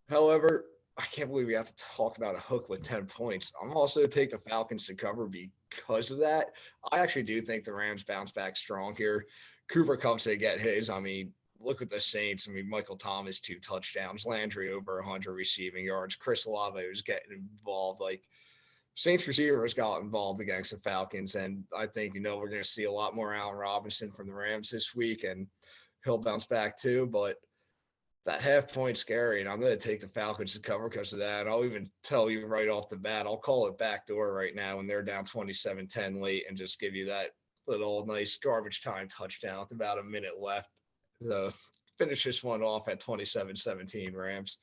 However, I can't believe we have to talk about a hook with 10 points. I'm also going to take the Falcons to cover because of that. I actually do think the Rams bounce back strong here. Cooper comes to get his. I mean, look at the Saints. I mean, Michael Thomas, 2 touchdowns. Landry over 100 receiving yards. Chris Olave was getting involved. Like, Saints receivers got involved against the Falcons. And I think, we're going to see a lot more Allen Robinson from the Rams this week. And he'll bounce back too. But that half point scary, and I'm going to take the Falcons to cover because of that. I'll even tell you right off the bat, I'll call it backdoor right now when they're down 27-10 late and just give you that little nice garbage time touchdown with about a minute left to finish this one off at 27-17 Rams.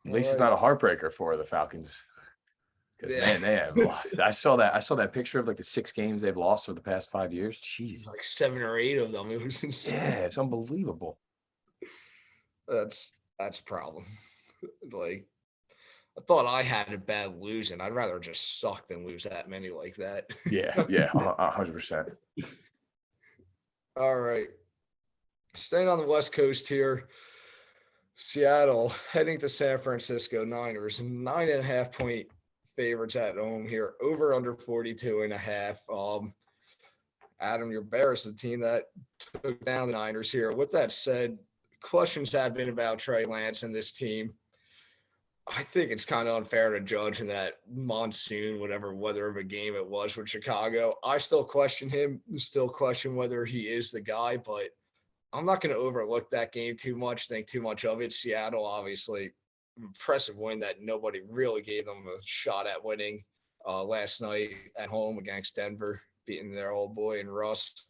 At least it's not a heartbreaker for the Falcons. Because man, they have lost. I saw that picture of like the 6 games they've lost over the past 5 years. Jeez, like 7 or 8 of them. It was insane. Yeah, it's unbelievable. That's a problem. Like, I thought I had it bad losing. I'd rather just suck than lose that many like that. Yeah, 100%. All right. Staying on the West Coast here. Seattle heading to San Francisco. Niners 9.5 point favorites at home here, over under 42.5. Adam, your Bears, the team that took down the Niners here. With that said, questions have been about Trey Lance and this team. I think it's kind of unfair to judge in that monsoon, whatever weather of a game it was with Chicago. I still question him, still question whether he is the guy, but I'm not going to overlook that game too much, think too much of it. Seattle, obviously, impressive win that nobody really gave them a shot at winning last night at home against Denver, beating their old boy and Russ.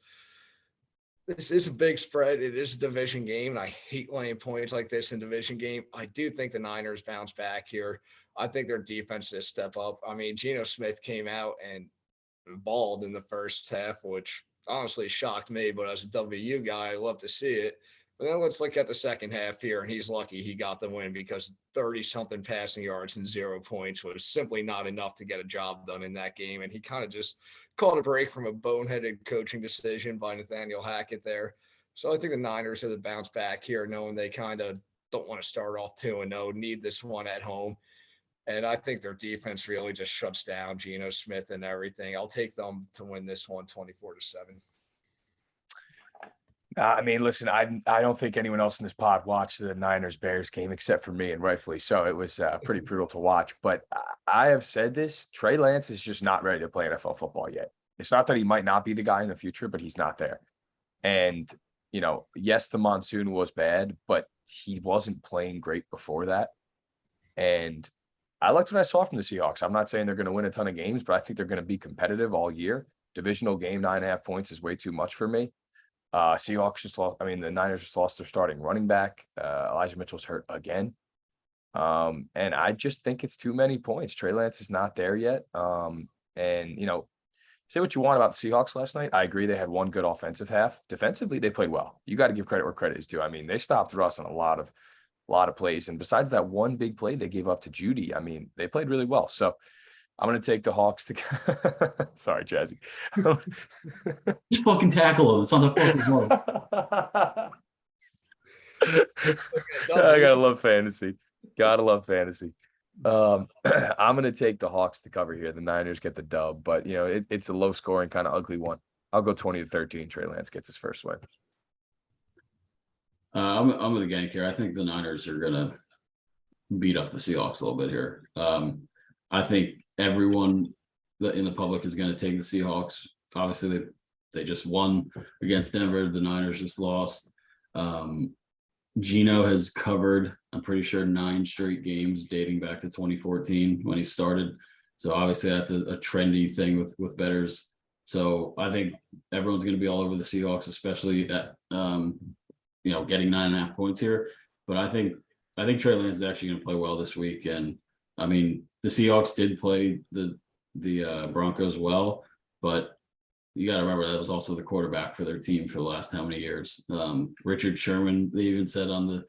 This is a big spread. It is a division game, and I hate laying points like this in division game. I do think the Niners bounce back here. I think their defense is step up. I mean, Geno Smith came out and balled in the first half, which honestly shocked me, but as a WU guy, I love to see it. But then let's look at the second half here, and he's lucky he got the win because 30-something passing yards and 0 points was simply not enough to get a job done in that game. And he kind of just called a break from a boneheaded coaching decision by Nathaniel Hackett there. So I think the Niners are the bounce back here, knowing they kind of don't want to start off 2-0, need this one at home. And I think their defense really just shuts down Geno Smith and everything. I'll take them to win this one 24-7. I mean, listen, I don't think anyone else in this pod watched the Niners Bears game except for me, and rightfully so. It was pretty brutal to watch. But I have said this: Trey Lance is just not ready to play NFL football yet. It's not that he might not be the guy in the future, but he's not there. And yes, the monsoon was bad, but he wasn't playing great before that. And I liked what I saw from the Seahawks. I'm not saying they're going to win a ton of games, but I think they're going to be competitive all year. Divisional game, 9.5 points is way too much for me. Seahawks just lost. I mean, the Niners just lost their starting running back. Elijah Mitchell's hurt again. And I just think it's too many points. Trey Lance is not there yet. Say what you want about the Seahawks last night. I agree they had one good offensive half. Defensively, they played well. You got to give credit where credit is due. I mean, they stopped Russ on a lot of plays. And besides that one big play they gave up to Judy, I mean, they played really well. So I'm going to take the Hawks to – sorry, Jazzy. Just fucking tackle him. It's not the fucking ball. I gotta love fantasy. Gotta love fantasy. I'm gonna take the Hawks to cover here. The Niners get the dub, but it's a low scoring, kind of ugly one. I'll go 20-13. Trey Lance gets his first win. I'm with the gang here. I think the Niners are gonna beat up the Seahawks a little bit here. I think everyone in the public is going to take the Seahawks. Obviously, they just won against Denver. The Niners just lost. Geno has covered, I'm pretty sure, 9 straight games dating back to 2014 when he started. So obviously that's a trendy thing with bettors. So I think everyone's going to be all over the Seahawks, especially at getting 9.5 points here. But I think Trey Lance is actually going to play well this week. And I mean, the Seahawks did play the Broncos well, but you got to remember that was also the quarterback for their team for the last how many years. Richard Sherman, they even said on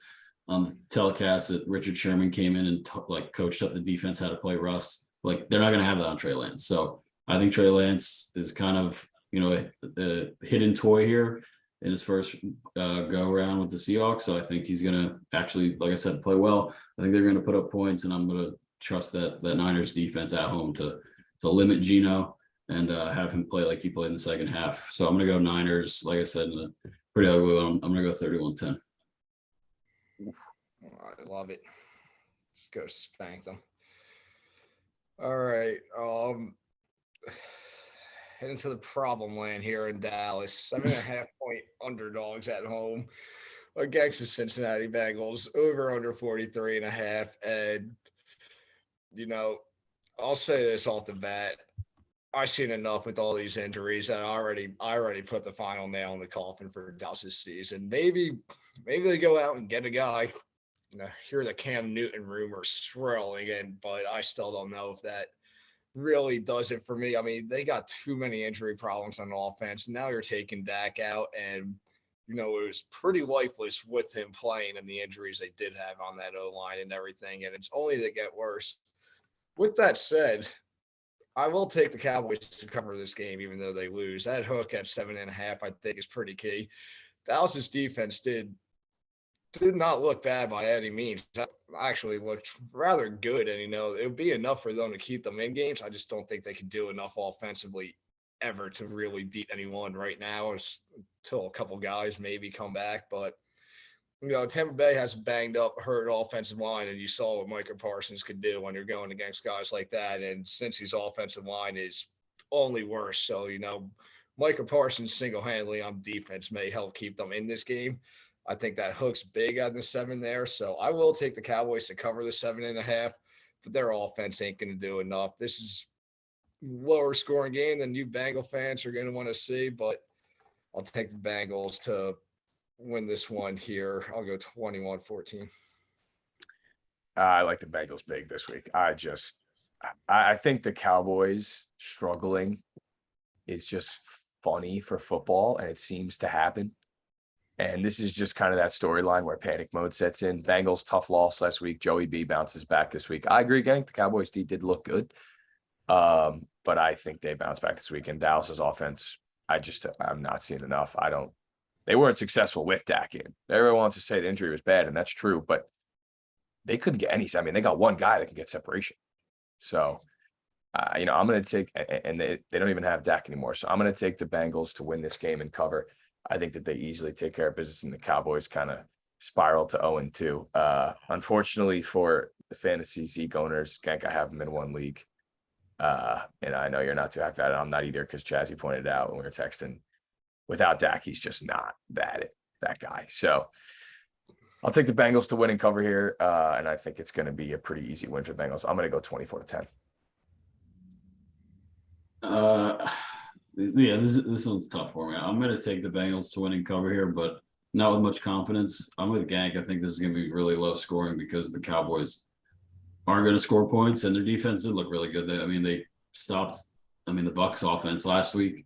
the telecast that Richard Sherman came in and coached up the defense how to play Russ. Like, they're not going to have that on Trey Lance. So I think Trey Lance is kind of a hidden toy here in his first go around with the Seahawks. So I think he's going to actually, like I said, play well. I think they're going to put up points, and I'm going to trust that Niners defense at home to limit Geno and have him play like he played in the second half. So I'm going to go Niners, like I said, in a pretty ugly one. I'm going to go 31-10. I love it. Let's go spank them. All right. Heading to the problem land here in Dallas. 7.5 point underdogs at home against the Cincinnati Bengals. Over under 43.5. And, I'll say this off the bat. I've seen enough with all these injuries that I already put the final nail in the coffin for Dallas this season. Maybe they go out and get a guy. Hear the Cam Newton rumor swirling in, but I still don't know if that really does it for me. I mean, they got too many injury problems on offense. Now you're taking Dak out, and it was pretty lifeless with him playing and the injuries they did have on that O-line and everything, and it's only to get worse. With that said, I will take the Cowboys to cover this game, even though they lose. That hook at 7.5, I think, is pretty key. Dallas's defense did not look bad by any means. That actually looked rather good, and it would be enough for them to keep them in games. I just don't think they could do enough offensively ever to really beat anyone right now, until a couple guys maybe come back. But Tampa Bay has a banged up, hurt offensive line, and you saw what Micah Parsons could do when you're going against guys like that. And since his offensive line is only worse, so Micah Parsons single-handedly on defense may help keep them in this game. I think that hook's big on the 7 there, so I will take the Cowboys to cover the 7.5, but their offense ain't going to do enough. This is lower scoring game than you Bengal fans are going to want to see, but I'll take the Bengals to win this one here. I'll go 21-14. I like the Bengals big this week. I think the Cowboys struggling is just funny for football, and it seems to happen. And this is just kind of that storyline where panic mode sets in. Bengals tough loss last week. Joey B bounces back this week. I agree, gang. The Cowboys D did look good. But I think they bounce back this week. And Dallas's offense, I'm not seeing enough. They weren't successful with Dak in. Everyone wants to say the injury was bad, and that's true, but they couldn't get any. I mean, they got one guy that can get separation. So, I'm going to take, and they don't even have Dak anymore. So I'm going to take the Bengals to win this game and cover. I think that they easily take care of business, and the Cowboys kind of spiral to 0-2. Unfortunately for the fantasy Zeke owners, Gank, I have them in one league. And I know you're not too happy about it. I'm not either, because Chazzy pointed out when we were texting, without Dak, he's just not that guy. So I'll take the Bengals to win and cover here. And I think it's going to be a pretty easy win for the Bengals. I'm going to go 24-10. Yeah, this one's tough for me. I'm going to take the Bengals to win and cover here, but not with much confidence. I'm with Gank. I think this is going to be really low scoring because the Cowboys aren't going to score points, and their defense did look really good. They stopped, the Bucs offense last week,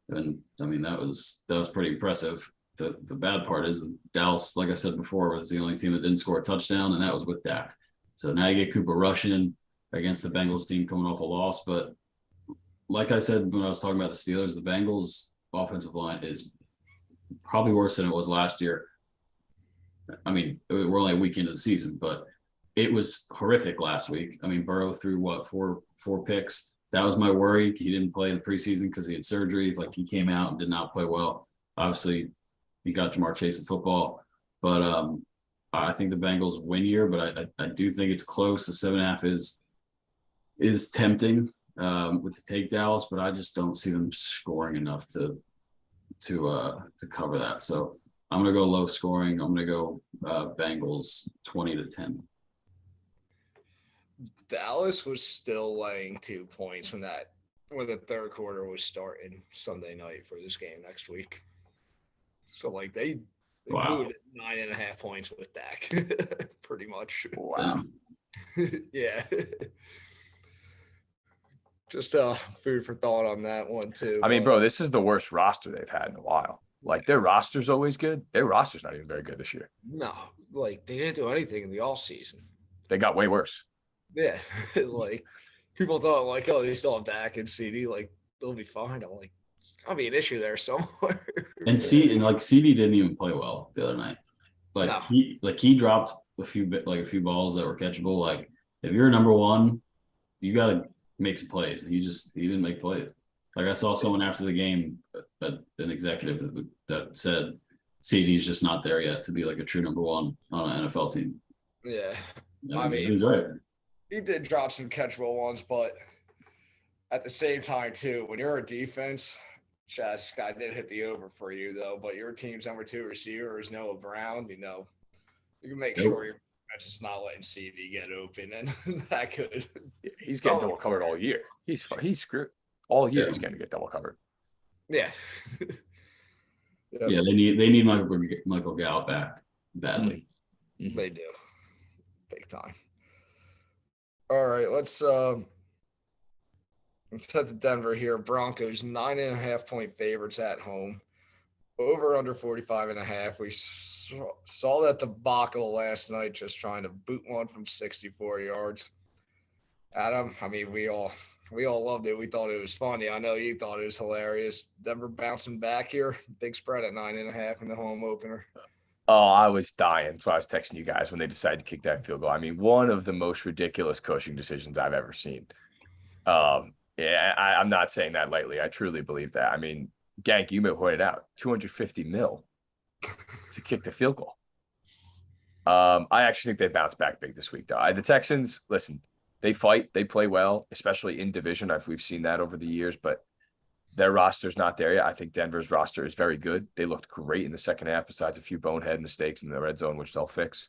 and that was pretty impressive. The bad part is Dallas, like I said before, was the only team that didn't score a touchdown, and that was with Dak. So now you get Cooper Rush in against the Bengals team coming off a loss, but like I said when I was talking about the Steelers, the Bengals offensive line is probably worse than it was last year. We're only a week into the season, but it was horrific last week. Burrow threw four picks. That was my worry. He didn't play in the preseason because he had surgery. He came out and did not play well. Obviously, he got Jamar Chase in football, but I think the Bengals win here. But I do think it's close. The 7.5 is tempting with to take Dallas, but I just don't see them scoring enough to cover that. So I'm gonna go low scoring. I'm gonna go Bengals 20-10. Dallas was still laying 2 points when the third quarter was starting Sunday night for this game next week. So they Wow. moved 9.5 points with Dak, pretty much. Wow. Yeah. Just food for thought on that one too. Bro, this is the worst roster they've had in a while. Their roster's always good. Their roster's not even very good this year. No, they didn't do anything in the off season. They got way worse. Yeah, people thought oh, they still have Dak and CD, they'll be fine. I'm like, there's gotta be an issue there somewhere. And CD didn't even play well the other night. No. He dropped a few balls that were catchable. If you're number one, you gotta make some plays. He didn't make plays. I saw someone after the game, an executive that said CD's just not there yet to be a true number one on an NFL team. Yeah. He was right. He did drop some catchable ones, but at the same time too, when you're a defense, Chaz, this guy did hit the over for you though, but your team's number 2 receiver is Noah Brown, you can make sure your defense is not letting CD get open, and that could. He's getting double covered all year. He's screwed all year. He's going to get double covered. Yeah. Yeah, they need Michael Gallup back badly. Mm-hmm. They do, big time. All right, let's head to Denver here. Broncos 9.5 point favorites at home. Over under 45.5. We saw that debacle last night, just trying to boot one from 64 yards. Adam, we all loved it. We thought it was funny. I know you thought it was hilarious. Denver bouncing back here. Big spread at 9.5 in the home opener. Oh, I was dying. So I was texting you guys when they decided to kick that field goal. One of the most ridiculous coaching decisions I've ever seen. Yeah, I'm not saying that lightly. I truly believe that. Gank, you pointed out $250 million to kick the field goal. I actually think they bounce back big this week, though. The Texans, listen, they fight, they play well, especially in division. We've seen that over the years, but their roster's not there yet. I think Denver's roster is very good. They looked great in the second half, besides a few bonehead mistakes in the red zone, which they'll fix.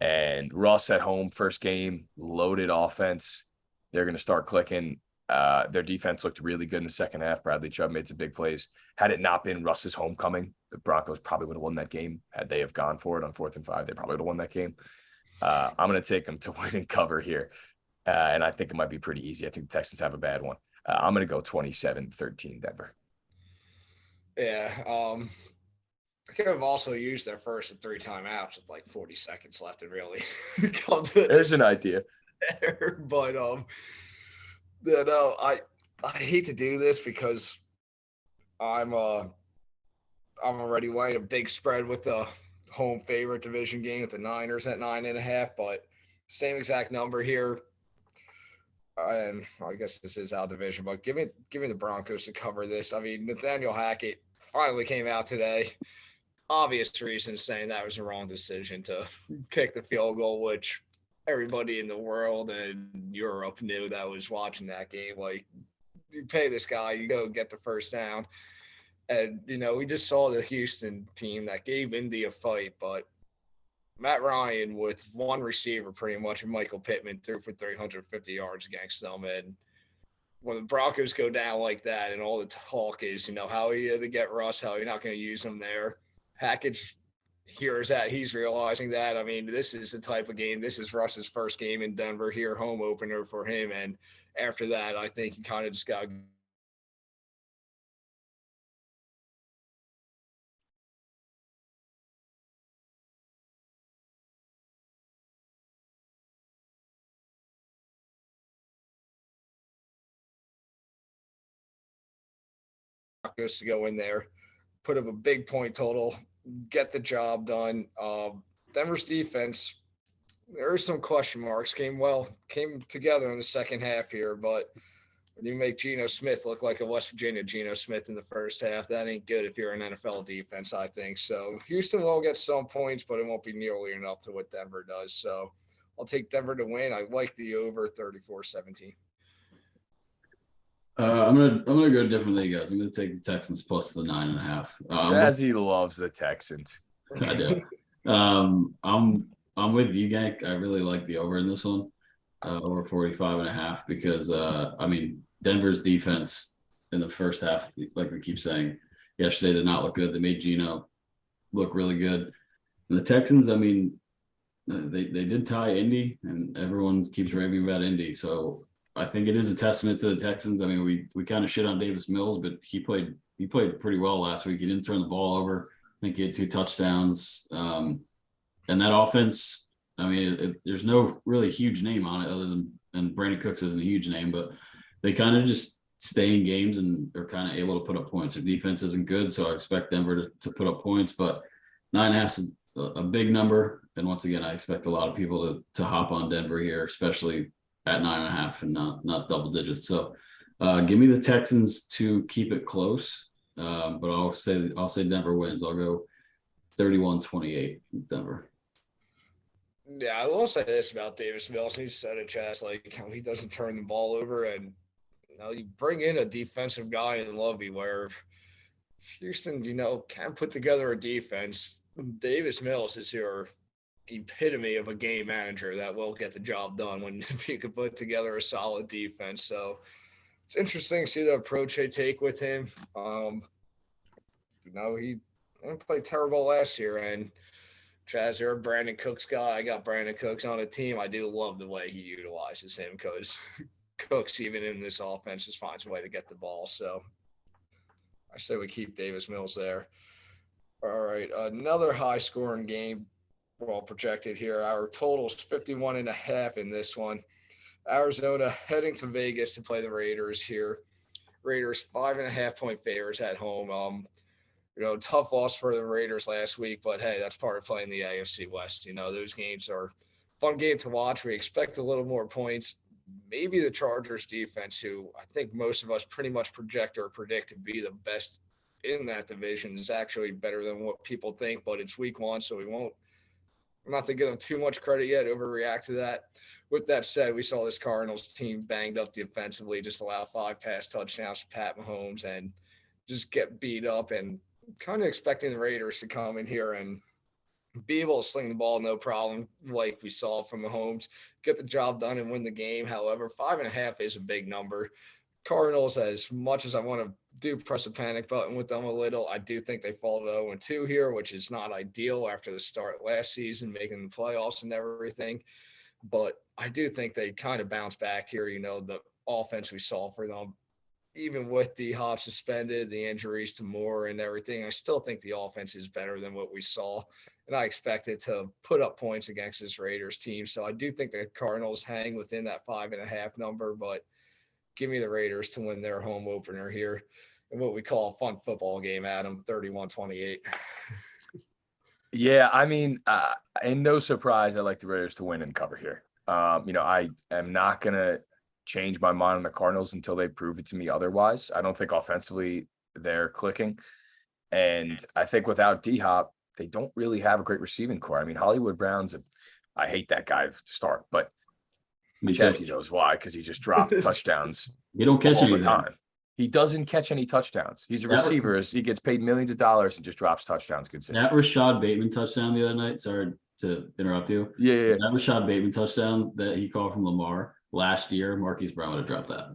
And Russ at home, first game, loaded offense. They're going to start clicking. Their defense looked really good in the second half. Bradley Chubb made some big plays. Had it not been Russ's homecoming, the Broncos probably would have won that game. Had they have gone for it on 4th and 5, they probably would have won that game. I'm going to take them to win and cover here. And I think it might be pretty easy. I think the Texans have a bad one. I'm going to go 27-13 Denver. Yeah. I could have also used their first and 3 timeouts with like 40 seconds left and really come to There's this an idea. better. But you know, I hate to do this because I'm uh I'm already laying a big spread with the home favorite division game with the Niners at 9.5, but same exact number here. And I guess this is our division, but give me the Broncos to cover this. I mean, Nathaniel Hackett finally came out today. Obvious reasons saying that was the wrong decision to kick the field goal, which everybody in the world and Europe knew that was watching that game. Like, you pay this guy, you go get the first down. And, we just saw the Houston team that gave Indy a fight, but Matt Ryan with one receiver pretty much, and Michael Pittman threw for 350 yards against them. And when the Broncos go down like that, and all the talk is, how are you going to get Russ? How are you not going to use him there? Hackett hears that. He's realizing that. I mean, this is the type of game. This is Russ's first game in Denver here, home opener for him. And after that, I think you kind of just got to Broncos to go in there, put up a big point total, get the job done. Denver's defense, there are some question marks. Came together in the second half here, but when you make Geno Smith look like a West Virginia Geno Smith in the first half, that ain't good if you're an NFL defense, I think. So Houston will get some points, but it won't be nearly enough to what Denver does. So I'll take Denver to win. I like the over 34-17. I'm gonna go differently, guys. I'm gonna take the Texans plus the 9.5. Jazzy loves the Texans. I do. I'm with you, Gank. I really like the over in this one, over 45.5, because I mean, Denver's defense in the first half, like we keep saying, yesterday did not look good. They made Geno look really good. And the Texans, I mean, they did tie Indy, and everyone keeps raving about Indy. So I think it is a testament to the Texans. I mean, we kind of shit on Davis Mills, but he played pretty well last week. He didn't turn the ball over. I think he had 2 touchdowns. And that offense, I mean, there's no really huge name on it other than, and Brandon Cooks isn't a huge name, but they kind of just stay in games and are kind of able to put up points. Their defense isn't good, so I expect Denver to put up points, but 9.5 is a big number. And once again, I expect a lot of people to hop on Denver here, especially at 9.5 and not double digits. So give me the Texans to keep it close. But I'll say Denver wins. I'll go 31-28 Denver. Yeah, I will say this about Davis Mills. He said it, Chaz, like how he doesn't turn the ball over, and you bring in a defensive guy in Lovey, where Houston, can put together a defense. Davis Mills is your epitome of a game manager that will get the job done when if you could put together a solid defense. So it's interesting to see the approach they take with him. He didn't play terrible last year, and Chaz, you're a Brandon Cooks guy. I got Brandon Cooks on a team. I do love the way he utilizes him because Cooks, even in this offense, just finds a way to get the ball. So I say we keep Davis Mills there. All right, another high scoring game. Well projected here. Our total's 51.5 in this one. Arizona heading to Vegas to play the Raiders here. Raiders 5.5 point favorites at home. Tough loss for the Raiders last week, but hey, that's part of playing the AFC West. Those games are fun game to watch. We expect a little more points. Maybe the Chargers defense, who I think most of us pretty much project or predict to be the best in that division, is actually better than what people think, but it's week one, so we won't. I'm not to give them too much credit yet, overreact to that. With that said, we saw this Cardinals team banged up defensively, just allow 5 pass touchdowns to Pat Mahomes and just get beat up, and kind of expecting the Raiders to come in here and be able to sling the ball no problem, like we saw from Mahomes, get the job done and win the game. However, 5.5 is a big number. Cardinals, as much as I want to do press the panic button with them a little, I do think they fall to 0-2 here, which is not ideal after the start last season, making the playoffs and everything. But I do think they kind of bounce back here. The offense we saw for them even with D Hop suspended, the injuries to Moore and everything, I still think the offense is better than what we saw. And I expect it to put up points against this Raiders team. So I do think the Cardinals hang within that 5.5 number, but give me the Raiders to win their home opener here in what we call a fun football game, Adam, 31-28. Yeah, I mean, and no surprise, I like the Raiders to win and cover here. I am not gonna change my mind on the Cardinals until they prove it to me otherwise. I don't think offensively they're clicking, and I think without D Hop, they don't really have a great receiving core. I mean, Hollywood Brown's I hate that guy to start, but Chazzy knows why, because he just dropped touchdowns You don't catch all the anything. time. He doesn't catch any touchdowns. He's a receiver. He gets paid millions of dollars and just drops touchdowns consistently. That Rashad Bateman touchdown the other night. Sorry to interrupt you. Yeah. That Rashad Bateman touchdown that he called from Lamar last year, Marquise Brown would have dropped that.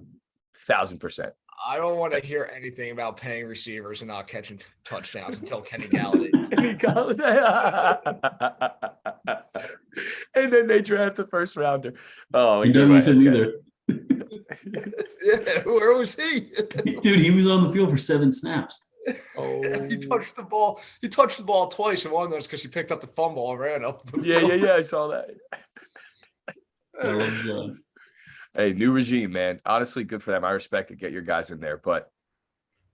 1,000%. I don't want to hear anything about paying receivers and not catching touchdowns until Kenny Galladay. And then they draft a first rounder. Oh, He doesn't either. Yeah, where was he? Dude, he was on the field for 7 snaps. Oh, He touched the ball. He touched the ball twice, and one of those because he picked up the fumble and ran up. Yeah. I saw that. I love Jones. Hey, new regime, man. Honestly, good for them. I respect it. Get your guys in there, but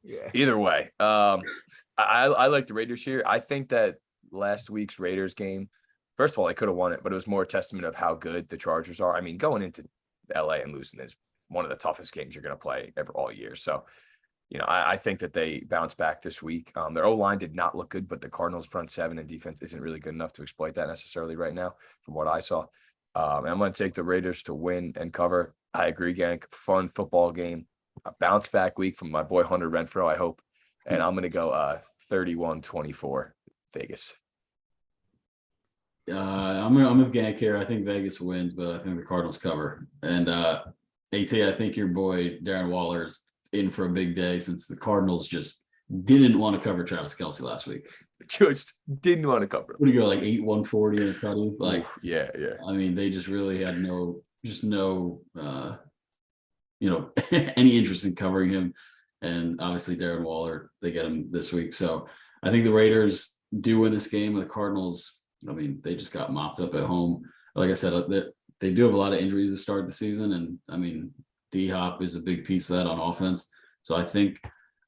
Yeah. either way, I like the Raiders here. I think that last week's Raiders game, first of all, they could have won it, but it was more a testament of how good the Chargers are. I mean, going into LA and losing is one of the toughest games you're going to play ever all year. So, I think that they bounce back this week. Their O-line did not look good, but the Cardinals' front seven and defense isn't really good enough to exploit that necessarily right now, from what I saw. And I'm going to take the Raiders to win and cover. I agree, gang. Fun football game. A bounce back week from my boy Hunter Renfrow, I hope. And I'm going to go 31-24 Vegas. I'm with Gank here. I think Vegas wins, but I think the Cardinals cover. And AT, I think your boy Darren Waller's in for a big day since the Cardinals just didn't want to cover Travis Kelce last week. Just didn't want to cover. What do you go, like 8-140 in a cutting? Like, yeah. I mean, they just really had no any interest in covering him. And obviously Darren Waller, they get him this week. So I think the Raiders do win this game. The Cardinals, I mean, they just got mopped up at home. Like I said, they do have a lot of injuries to start the season. And I mean, D-Hop is a big piece of that on offense. So hopefully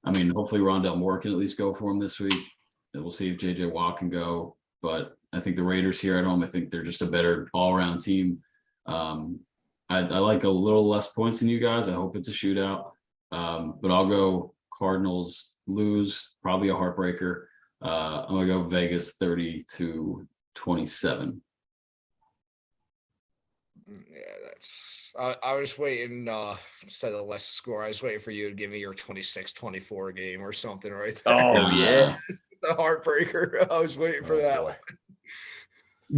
Rondell Moore can at least go for him this week. And we'll see if JJ Watt can go. But I think the Raiders here at home, I think they're just a better all-around team. I like a little less points than you guys. I hope it's a shootout. But I'll go Cardinals lose, probably a heartbreaker. I'm going to go Vegas 30-27. Yeah, I was waiting, instead of the less score, I was waiting for you to give me your 26-24 game or something right there. Oh, yeah. The heartbreaker. I was waiting for that boy. one.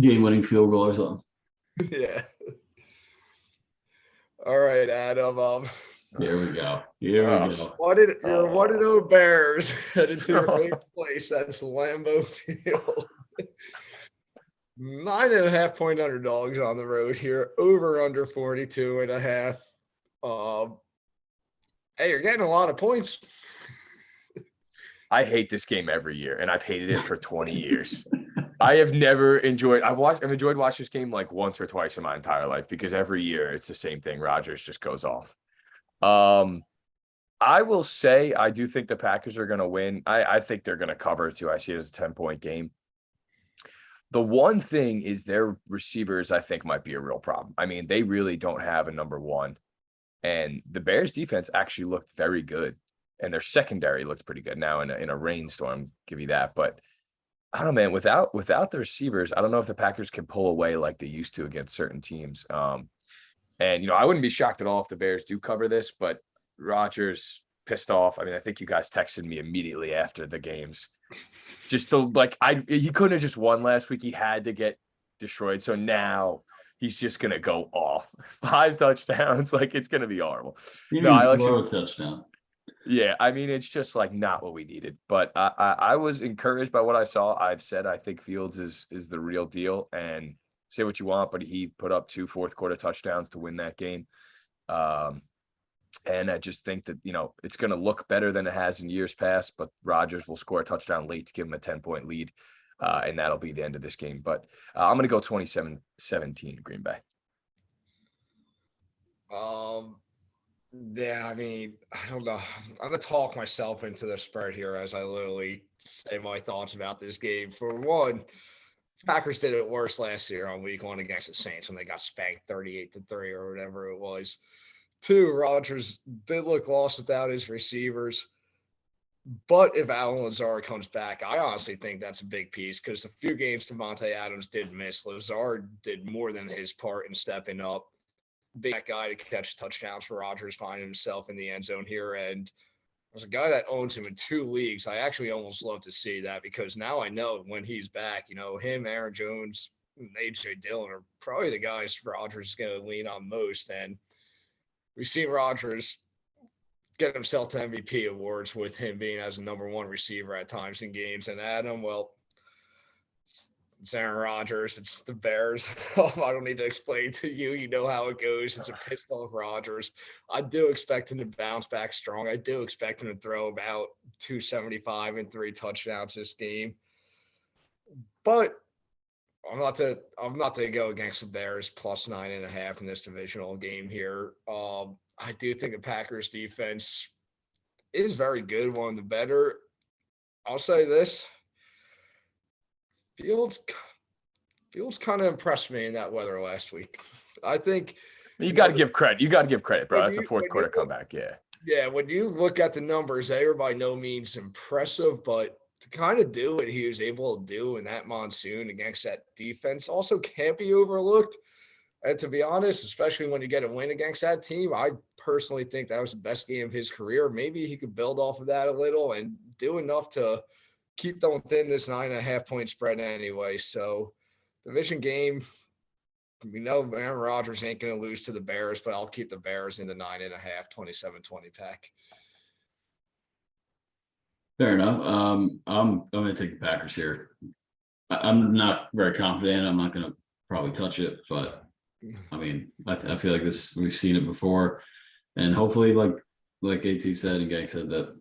Game-winning field goal or something. Yeah. All right, Adam. Here we go. Here we go. What did your 1-0 Bears headed to your favorite place? That's Lambeau Field. 9.5-point underdogs on the road here. Over under 42.5. Hey, you're getting a lot of points. I hate this game every year, and I've hated it for 20 years. I have never enjoyed. I've enjoyed watching this game like once or twice in my entire life because every year it's the same thing. Rodgers just goes off. I will say I do think the Packers are going to win. I think they're going to cover too. I see it as a 10-point game. The one thing is their receivers, I think, might be a real problem. I mean, they really don't have a number one. And the Bears defense actually looked very good. And their secondary looked pretty good. Now in a rainstorm, give you that. But I don't know, man, without the receivers, I don't know if the Packers can pull away like they used to against certain teams. And I wouldn't be shocked at all if the Bears do cover this, but Rodgers pissed off. I mean, I think you guys texted me immediately after the games. Just he couldn't have just won last week. He had to get destroyed. So now he's just gonna go off. 5 touchdowns, like it's gonna be horrible. I like a touchdown. Yeah, I mean, it's just like not what we needed. But I was encouraged by what I saw. I've said I think Fields is the real deal. And say what you want, but he put up 2 fourth-quarter touchdowns to win that game. And I just think that, it's going to look better than it has in years past, but Rodgers will score a touchdown late to give him a 10-point lead. And that'll be the end of this game. But I'm going to go 27-17 Green Bay. Yeah, I mean, I don't know. I'm gonna talk myself into the spread here as I literally say my thoughts about this game. For one, Packers did it worse last year on week 1 against the Saints when they got spanked 38-3 or whatever it was. 2, Rodgers did look lost without his receivers. But if Allen Lazard comes back, I honestly think that's a big piece because the few games Devontae Adams did miss, Lazard did more than his part in stepping up, being that guy to catch touchdowns for Rodgers, finding himself in the end zone here. And as a guy that owns him in 2 leagues, I actually almost love to see that because now I know when he's back, him, Aaron Jones, and A.J. Dillon are probably the guys Rodgers is going to lean on most. And we've seen Rodgers get himself to MVP awards with him being as a number 1 receiver at times in games. And Adam, well, it's Aaron Rodgers. It's the Bears. I don't need to explain to you. You know how it goes. It's a piss off Rodgers. I do expect him to bounce back strong. I do expect him to throw about 275 and 3 touchdowns this game. But I'm not to go against the Bears plus 9.5 in this divisional game here. I do think the Packers defense is very good, one of the better. I'll say this. Fields kind of impressed me in that weather last week. I think you got to give credit. You got to give credit, bro. That's a fourth quarter comeback. Yeah. Yeah. When you look at the numbers, they were by no means impressive, but to kind of do what he was able to do in that monsoon against that defense also can't be overlooked. And to be honest, especially when you get a win against that team, I personally think that was the best game of his career. Maybe he could build off of that a little and do enough to keep them within this 9.5-point spread anyway. So division game, we know Aaron Rodgers ain't going to lose to the Bears, but I'll keep the Bears in the 9.5, 27-20 pack. Fair enough. I'm going to take the Packers here. I'm not very confident. I'm not going to probably touch it, but I mean, I feel like we've seen it before, and hopefully, like AT said and Gang said, that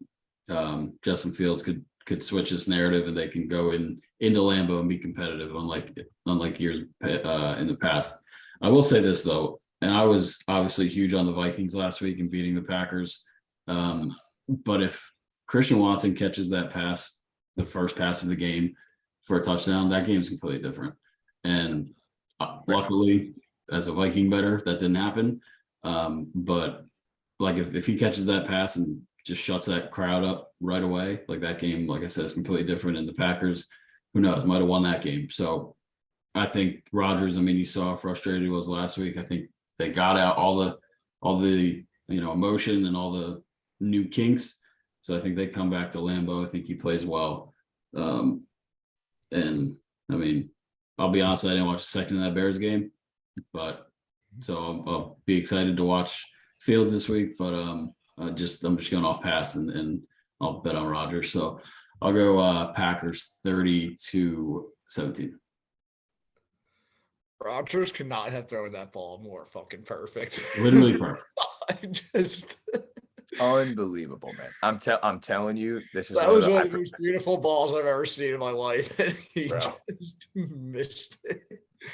Justin Fields could switch this narrative and they can go into Lambeau and be competitive, unlike years in the past. I will say this though, and I was obviously huge on the Vikings last week and beating the Packers, but if Christian Watson catches that pass, the first pass of the game for a touchdown, that game's completely different. And luckily, as a Viking bettor, that didn't happen. But like if he catches that pass and just shuts that crowd up right away, like that game, like I said, is completely different. And the Packers, who knows, might have won that game. So I think Rodgers, I mean, you saw how frustrated he was last week. I think they got out all the emotion and all the new kinks. So I think they come back to Lambeau. I think he plays well. And I mean, I'll be honest, I didn't watch the second of that Bears game, but so I'll be excited to watch Fields this week. But I'm just going off past and I'll bet on Rodgers. So I'll go Packers 30-17. Rodgers could not have thrown that ball more fucking perfect. Literally perfect. I just unbelievable, man. I'm telling you, this is that was one of the most beautiful balls I've ever seen in my life. And he just missed it.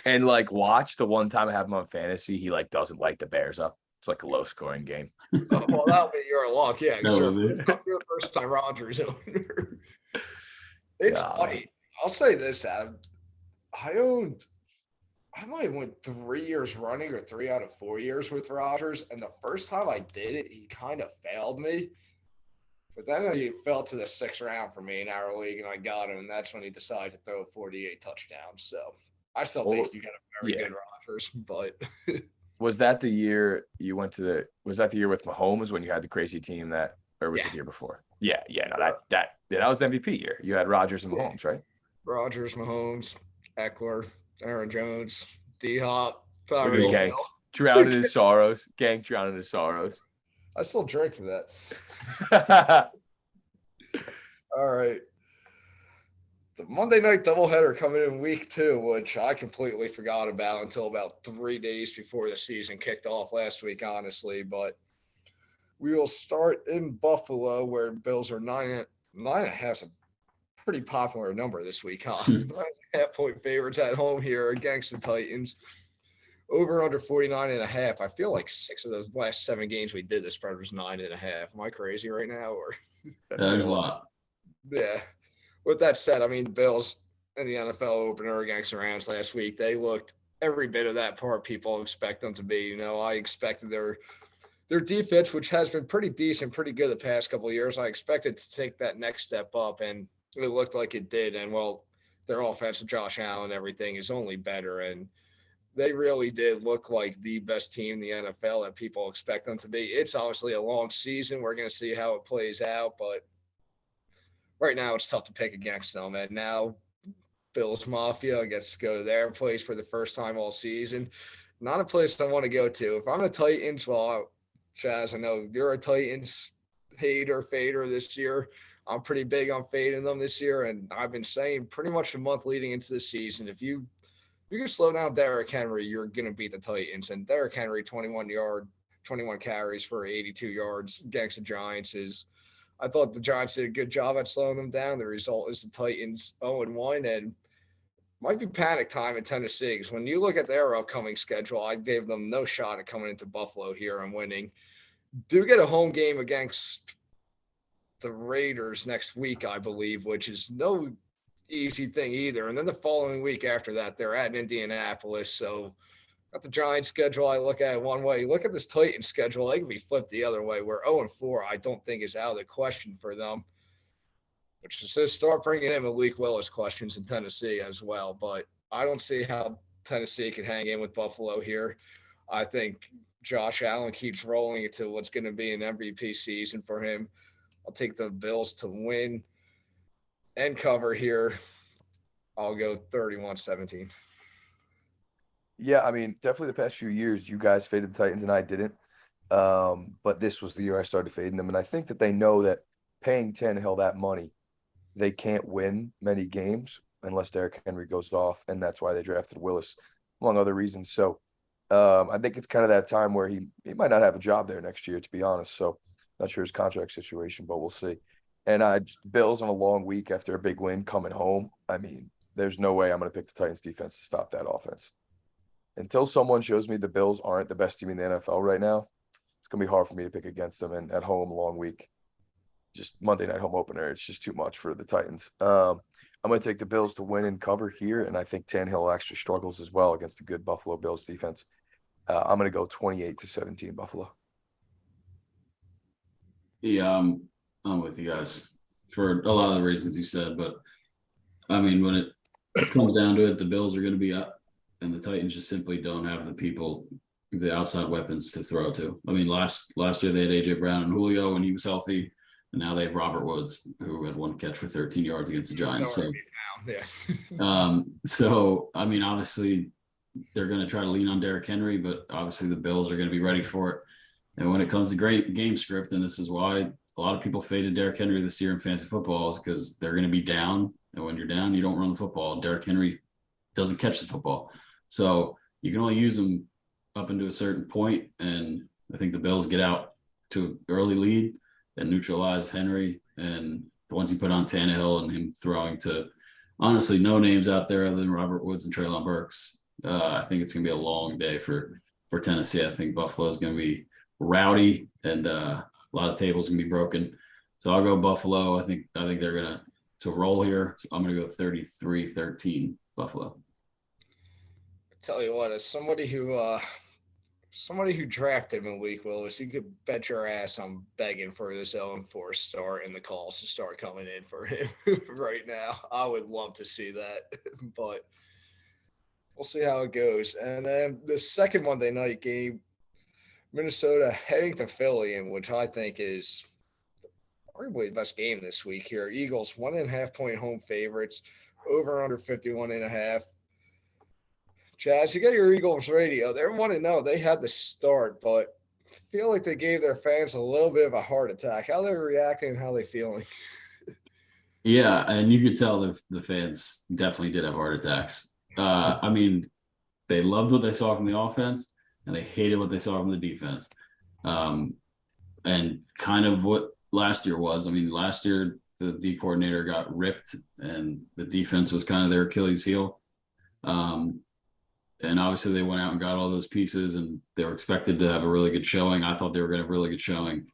And like, watch the one time I have him on fantasy, he like doesn't light the Bears up. It's like a low scoring game. Oh, well, that'll be your luck, yeah. You're first time Rodgers owner. It's funny. Man. I'll say this, Adam. I might have went 3 years running or 3 out of 4 years with Rodgers. And the first time I did it, he kind of failed me. But then he fell to the 6th round for me in our league, and I got him. And that's when he decided to throw 48 touchdowns. So I still think you got a very good Rodgers. But was that the year you went to was that the year with Mahomes when you had the crazy team or was it the year before? Yeah. No, that was the MVP year. You had Rodgers and Mahomes, right? Rodgers, Mahomes, Eckler, Aaron Jones, D-Hop, Gang drowned in his sorrows. Gang drowned in his sorrows. I still drink to that. All right. The Monday night doubleheader coming in week 2, which I completely forgot about until about 3 days before the season kicked off last week, honestly. But We will start in Buffalo, where Bills are 9.5 is a pretty popular number this week, huh? 9.5 point favorites at home here against the Titans. Over under 49.5. I feel like 6 of those last 7 games we did, the spread was 9.5. Am I crazy right now? Or There's a lot. yeah. With that said, I mean, the Bills in the NFL opener against the Rams last week, they looked every bit of that part people expect them to be. You know, I expected their defense, which has been pretty decent, pretty good the past couple of years. I expected to take that next step up, and it looked like it did. And well, their offense with Josh Allen, everything is only better. And they really did look like the best team in the NFL that people expect them to be. It's obviously a long season. We're going to see how it plays out, but right now it's tough to pick against them. And now Bills Mafia gets to go to their place for the first time all season. Not a place I want to go to. If I'm a Titans, well, Chaz, I know you're a Titans hater, fader this year. I'm pretty big on fading them this year, and I've been saying pretty much a month leading into the season, if you can slow down Derrick Henry, you're going to beat the Titans. And Derrick Henry, 21 carries for 82 yards against the Giants is – I thought the Giants did a good job at slowing them down. The result is the Titans 0-1, and might be panic time in Tennessee. Because when you look at their upcoming schedule, I gave them no shot at coming into Buffalo here and winning. Do get a home game against the Raiders next week, I believe, which is no easy thing either. And then the following week after that, they're at Indianapolis. So got the Giants schedule I look at it one way. Look at this Titans schedule. They can be flipped the other way, where 0-4 I don't think is out of the question for them. Which is to start bringing in Malik Willis questions in Tennessee as well. But I don't see how Tennessee can hang in with Buffalo here. I think Josh Allen keeps rolling into what's going to be an MVP season for him. I'll take the Bills to win and cover here. I'll go 31-17. Yeah, I mean, definitely the past few years, you guys faded the Titans and I didn't. But this was the year I started fading them. And I think that they know that paying Tannehill that money, they can't win many games unless Derrick Henry goes off. And that's why they drafted Willis, among other reasons. So I think it's kind of that time where he might not have a job there next year, to be honest. So not sure his contract situation, but we'll see. And Bills on a long week after a big win coming home. I mean, there's no way I'm going to pick the Titans defense to stop that offense. Until someone shows me the Bills aren't the best team in the NFL right now, it's going to be hard for me to pick against them. And at home, long week, just Monday night home opener, it's just too much for the Titans. I'm going to take the Bills to win and cover here, and I think Tannehill actually struggles as well against a good Buffalo Bills defense. I'm going to go 28-17 Buffalo. Yeah, I'm with you guys for a lot of the reasons you said, but I mean, when it comes down to it, the Bills are going to be up. And the Titans just simply don't have the people, the outside weapons to throw to. I mean, last year they had A.J. Brown and Julio when he was healthy, and now they have Robert Woods, who had one catch for 13 yards against the Giants. So, so I mean, obviously they're going to try to lean on Derrick Henry, but obviously the Bills are going to be ready for it. And when it comes to great game script, and this is why a lot of people faded Derrick Henry this year in fantasy football, is because they're going to be down, and when you're down, you don't run the football. Derrick Henry doesn't catch the football. So you can only use them up into a certain point, and I think the Bills get out to an early lead and neutralize Henry. And once you put on Tannehill and him throwing to, honestly, no names out there other than Robert Woods and Treylon Burks, I think it's going to be a long day for Tennessee. I think Buffalo is going to be rowdy, and a lot of tables going to be broken. So I'll go Buffalo. I think they're going to roll here. So I'm going to go 33-13 Buffalo. Tell you what, as somebody who drafted Malik Willis, you could bet your ass I'm begging for this 0-4 start and the calls to start coming in for him right now. I would love to see that, but we'll see how it goes. And then the second Monday night game, Minnesota heading to Philly, in which I think is arguably the best game this week here. Eagles 1.5 point home favorites, over under 51.5. Chaz, you got your Eagles radio. They're 1-0. They had the start, but I feel like they gave their fans a little bit of a heart attack. How they're reacting and how they feeling? Yeah, and you could tell the fans definitely did have heart attacks. I mean, they loved what they saw from the offense, and they hated what they saw from the defense. and kind of what last year was. I mean, last year the D coordinator got ripped, and the defense was kind of their Achilles heel. And obviously they went out and got all those pieces, and they were expected to have a really good showing. I thought they were going to have a really good showing,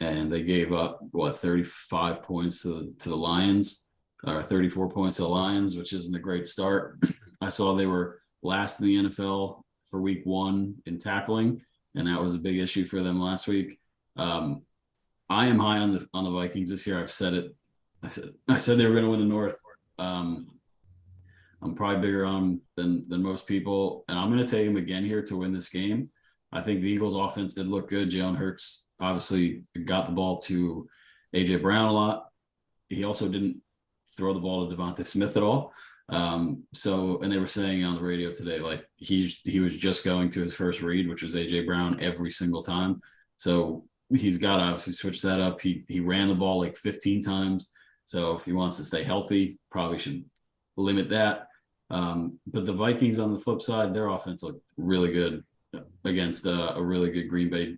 and they gave up 35 points to the Lions, or 34 points to the Lions, which isn't a great start. I saw they were last in the NFL for week 1 in tackling, and that was a big issue for them last week. I am high on the Vikings this year. I've said it. I said they were going to win the North. I'm probably bigger on them than most people, and I'm going to take them again here to win this game. I think the Eagles' offense did look good. Jalen Hurts obviously got the ball to AJ Brown a lot. He also didn't throw the ball to Devontae Smith at all. And they were saying on the radio today, like he was just going to his first read, which was AJ Brown every single time. So he's got to obviously switch that up. He ran the ball like 15 times. So if he wants to stay healthy, probably should limit that. But the Vikings on the flip side, their offense looked really good against a really good Green Bay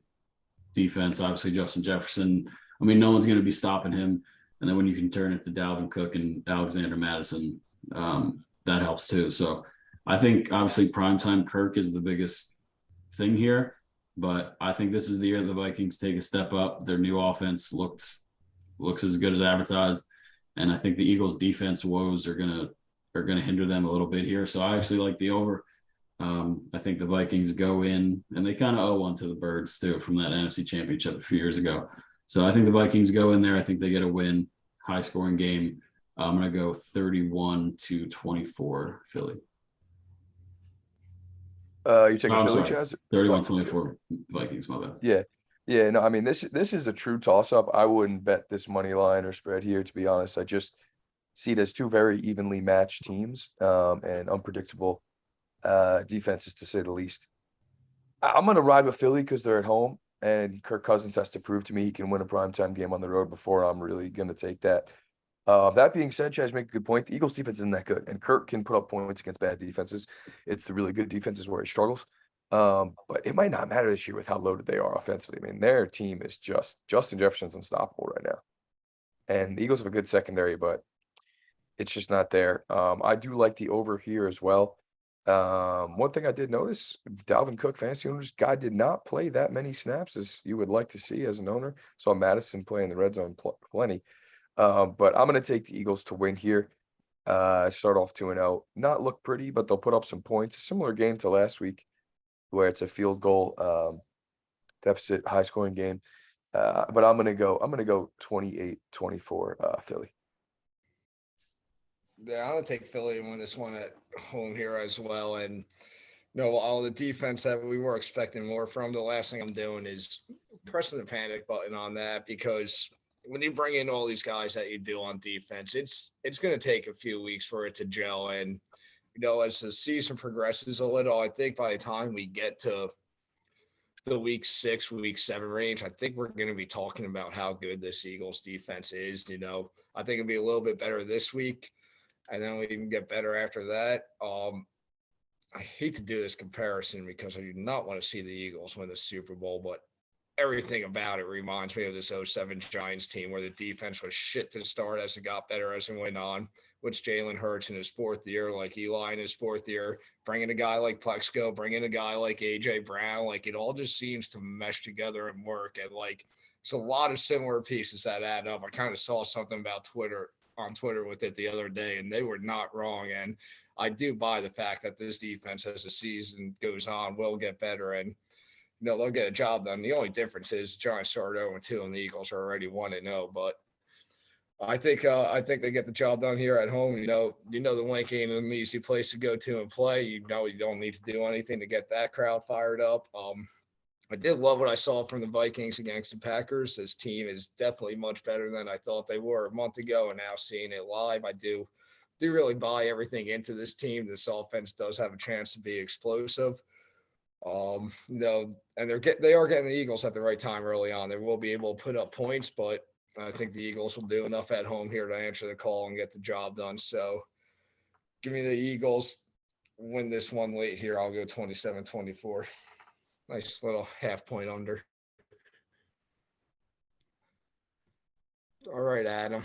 defense. Obviously, Justin Jefferson. I mean, no one's going to be stopping him. And then when you can turn it to Dalvin Cook and Alexander Madison, that helps too. So I think obviously primetime Kirk is the biggest thing here, but I think this is the year the Vikings take a step up. Their new offense looks as good as advertised, and I think the Eagles' defense woes are gonna hinder them a little bit here. So I actually like the over. I think the Vikings go in, and they kind of owe one to the Birds too from that NFC Championship a few years ago. So I think the Vikings go in there. I think they get a win, high scoring game. I'm going to go 31-24 Philly. You taking Philly, sorry, Chaz? 31-24 Vikings, my bad. Yeah. Yeah, no, I mean this is a true toss-up. I wouldn't bet this money line or spread here, to be honest. I just see it as two very evenly matched teams, and unpredictable defenses, to say the least. I'm gonna ride with Philly because they're at home, and Kirk Cousins has to prove to me he can win a primetime game on the road before I'm really gonna take that. That being said, Chaz, make a good point. The Eagles defense isn't that good, and Kirk can put up points against bad defenses. It's the really good defenses where he struggles. But it might not matter this year with how loaded they are offensively. I mean, their team is just Justin Jefferson's unstoppable right now. And the Eagles have a good secondary, but it's just not there. I do like the over here as well. One thing I did notice, Dalvin Cook, fantasy owners, guy did not play that many snaps as you would like to see as an owner. Saw Madison play in the red zone plenty. But I'm going to take the Eagles to win here. Start off 2-0. Not look pretty, but they'll put up some points. A similar game to last week, where it's a field goal deficit, high scoring game. But I'm gonna go 28-24 Philly. Yeah, I'm gonna take Philly and win this one at home here as well. And all the defense that we were expecting more from, the last thing I'm doing is pressing the panic button on that, because when you bring in all these guys that you do on defense, it's going to take a few weeks for it to gel. And as the season progresses a little, I think by the time we get to the week 6, week 7 range, I think we're going to be talking about how good this Eagles defense is. I think it'll be a little bit better this week, and then we can get better after that. I hate to do this comparison because I do not want to see the Eagles win the Super Bowl, but everything about it reminds me of this 07 Giants team, where the defense was shit to start as it got better as it went on, which Jalen Hurts in his 4th year, like Eli in his 4th year, bringing a guy like Plexico, bringing a guy like AJ Brown, like it all just seems to mesh together and work. And like, it's a lot of similar pieces that add up. I kind of saw something about on Twitter with it the other day, and they were not wrong. And I do buy the fact that this defense, as the season goes on, will get better, and they'll get a job done. The only difference is Giants started 0-2 and the Eagles are already 1-0. But I think they get the job done here at home. The Link ain't an easy place to go to and play. You don't need to do anything to get that crowd fired up. I did love what I saw from the Vikings against the Packers. This team is definitely much better than I thought they were a month ago, and now seeing it live, I do really buy everything into this team. This offense does have a chance to be explosive. And they are getting the Eagles at the right time early on. They will be able to put up points, but I think the Eagles will do enough at home here to answer the call and get the job done. So give me the Eagles, win this one late here. I'll go 27-24. Nice little half point under. All right, Adam.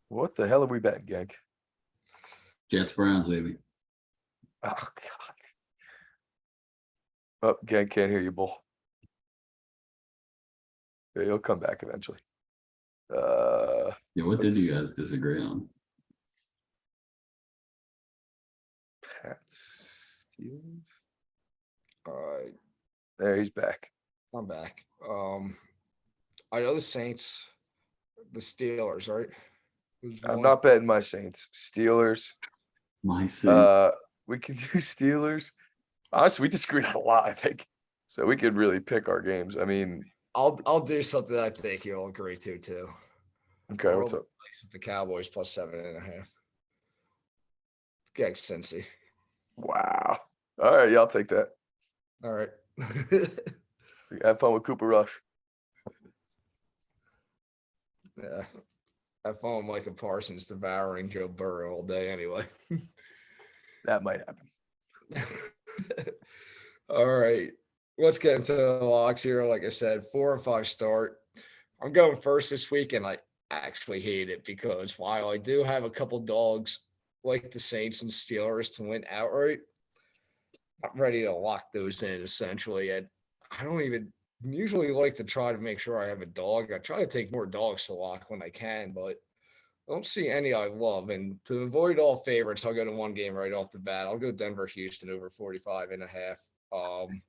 What the hell are we betting, gang? Jets Browns, baby. Oh God. Oh, gang can't hear you, bull. Yeah, he'll come back eventually. Yeah, what did you let's- guys disagree on? Pats, Steelers. All right, There, he's back. I'm back. I know the Saints, the Steelers, right? Who's I'm one? not betting my Saints. Steelers. My Saints. We can do Steelers. Honestly, we disagreed on a lot, I think. So we could really pick our games. I mean, I'll do something that I think you'll agree to too. okay, what's Roll up? with the Cowboys plus 7.5. Get Cincy. Wow. All right, yeah, I'll take that. All right. Have fun with Cooper Rush. Yeah. Have fun with Micah Parsons devouring Joe Burrow all day anyway. That might happen. All right. Let's get into the locks here. Like I said, 4 and 5 start. I'm going first this week, and I actually hate it because while I do have a couple dogs like the Saints and Steelers to win outright, I'm ready to lock those in essentially. And I don't even usually like to try to make sure I have a dog. I try to take more dogs to lock when I can, but I don't see any I love. And to avoid all favorites, I'll go to one game right off the bat. I'll go Denver Houston over 45.5.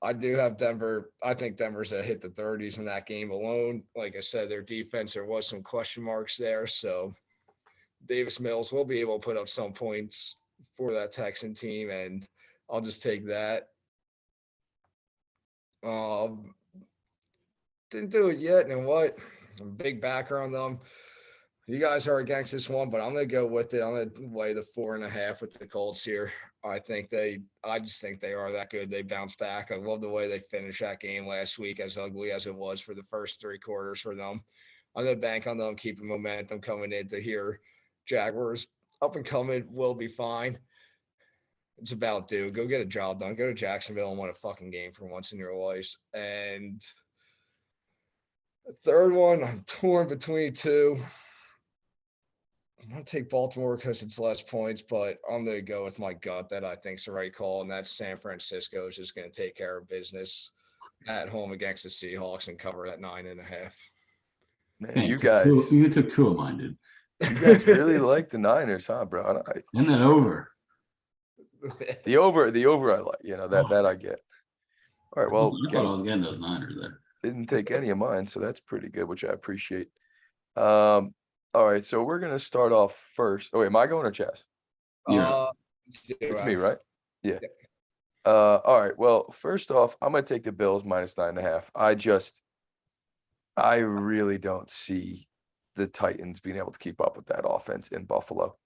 I do have Denver. I think Denver's a hit the 30s in that game alone. Like I said, their defense, there was some question marks there. So Davis Mills will be able to put up some points for that Texan team, and I'll just take that. Didn't do it yet. And what? I'm a big backer on them. You guys are against this one, but I'm gonna go with it. I'm gonna lay the 4.5 with the Colts here. I just think they are that good. They bounce back. I love the way they finished that game last week, as ugly as it was for the first 3 quarters for them. I'm gonna bank on them keeping momentum coming into here. Jaguars up and coming will be fine. It's about due. Go get a job done. Go to Jacksonville and win a fucking game for once in your lives. And the third one, I'm torn between two. I'm going to take Baltimore because it's less points, but I'm going to go with my gut that I think is the right call, and that's San Francisco is just going to take care of business at home against the Seahawks and cover that 9.5. Man, Hey, you you took 2 of mine, dude. you guys really like the Niners, huh, bro? And then over. The over I like, that I get. All right, well, I thought I was getting those Niners there. didn't take any of mine, so that's pretty good, which I appreciate. All right, so we're gonna start off first. Oh, wait, am I going or Chaz? It's me, right? Yeah. All right. Well, first off, I'm gonna take the Bills minus 9.5. I really don't see the Titans being able to keep up with that offense in Buffalo.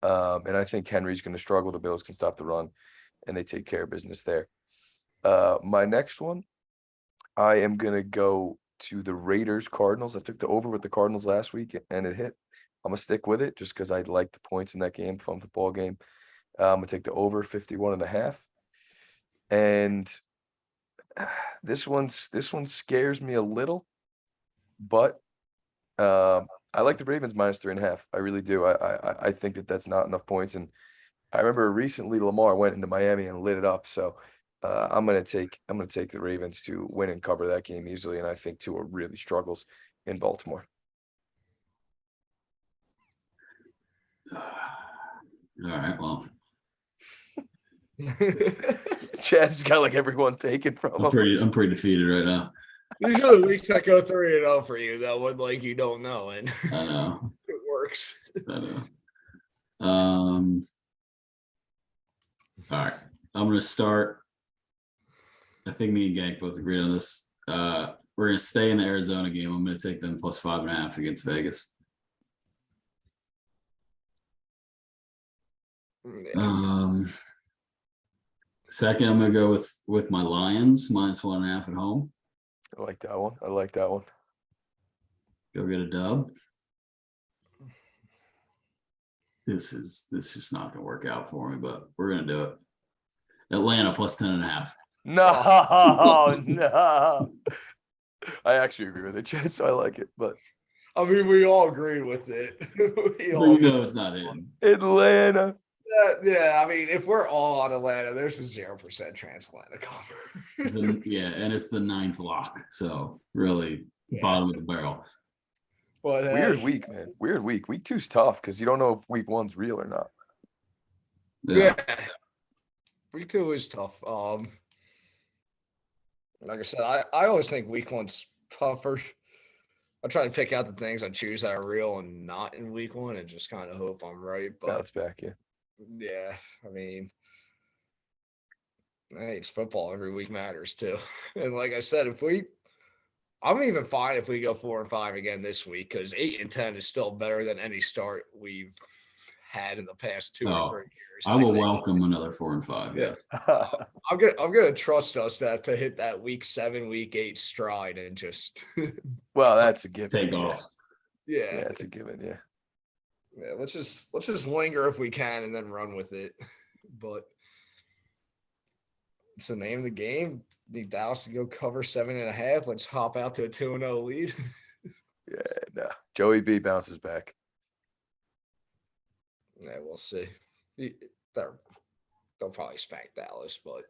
And I think Henry's gonna struggle. The Bills can stop the run, and they take care of business there. My next one, I am gonna go to the Raiders Cardinals. I took the over with the Cardinals last week and it hit. I'm gonna stick with it just because I like the points in that game, fun football game. I'm gonna take the over 51.5. And this one scares me a little, but I like the Ravens minus 3.5. I really do. I think that's not enough points. And I remember recently Lamar went into Miami and lit it up. So I'm gonna take the Ravens to win and cover that game easily. And I think Tua really struggles in Baltimore. All right, well, Chaz has got like everyone taken from him. I'm pretty defeated right now. These are the weeks that go 3-0 for you, though, when like you don't know, and I know. it works. I know. All right, I'm gonna start. I think me and Gank both agreed on this. We're gonna stay in the Arizona game. I'm gonna take them plus 5.5 against Vegas. Second, I'm gonna go with my Lions minus 1.5 at home. I like that one. Go get a dub. This is just not gonna work out for me, but we're gonna do it. Atlanta plus 10.5. No. I actually agree with it, Chaz. So I like it, but I mean, we all agree with it. We But all you know it's not in. Atlanta. yeah, I mean, if we're all on Atlanta, there's a 0% chance Atlanta cover. Yeah, and it's the 9th lock. So really Yeah. bottom of the barrel. But Weird hey, week, man. Weird week. Week 2's tough because you don't know if week 1's real or not. Yeah. week 2 is tough. Like I said, I always think week 1's tougher. I try to pick out the things I choose that are real and not in week 1 and just kind of hope I'm right. But Bounce back, yeah. yeah, I mean, hey, it's football. Every week matters too. And like I said, I'm even fine if we go 4-5 again this week because 8-10 is still better than any start we've had in the past 2 or 3 years. I will think. welcome another 4-5. Yeah. Yes. I'm gonna trust us that to hit that week 7, week 8 stride and just Well, that's a given. Take yeah. off. Yeah, yeah. it's a given, yeah. Yeah, let's just linger if we can and then run with it. But it's the name of the game. Need Dallas to go cover 7.5. Let's hop out to a 2-0 lead. Yeah, no. Joey B bounces back. Yeah, we'll see. They'll probably spank Dallas, but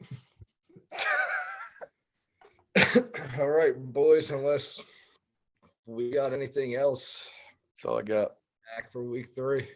all right, boys, unless we got anything else That's all I got. back for week 3.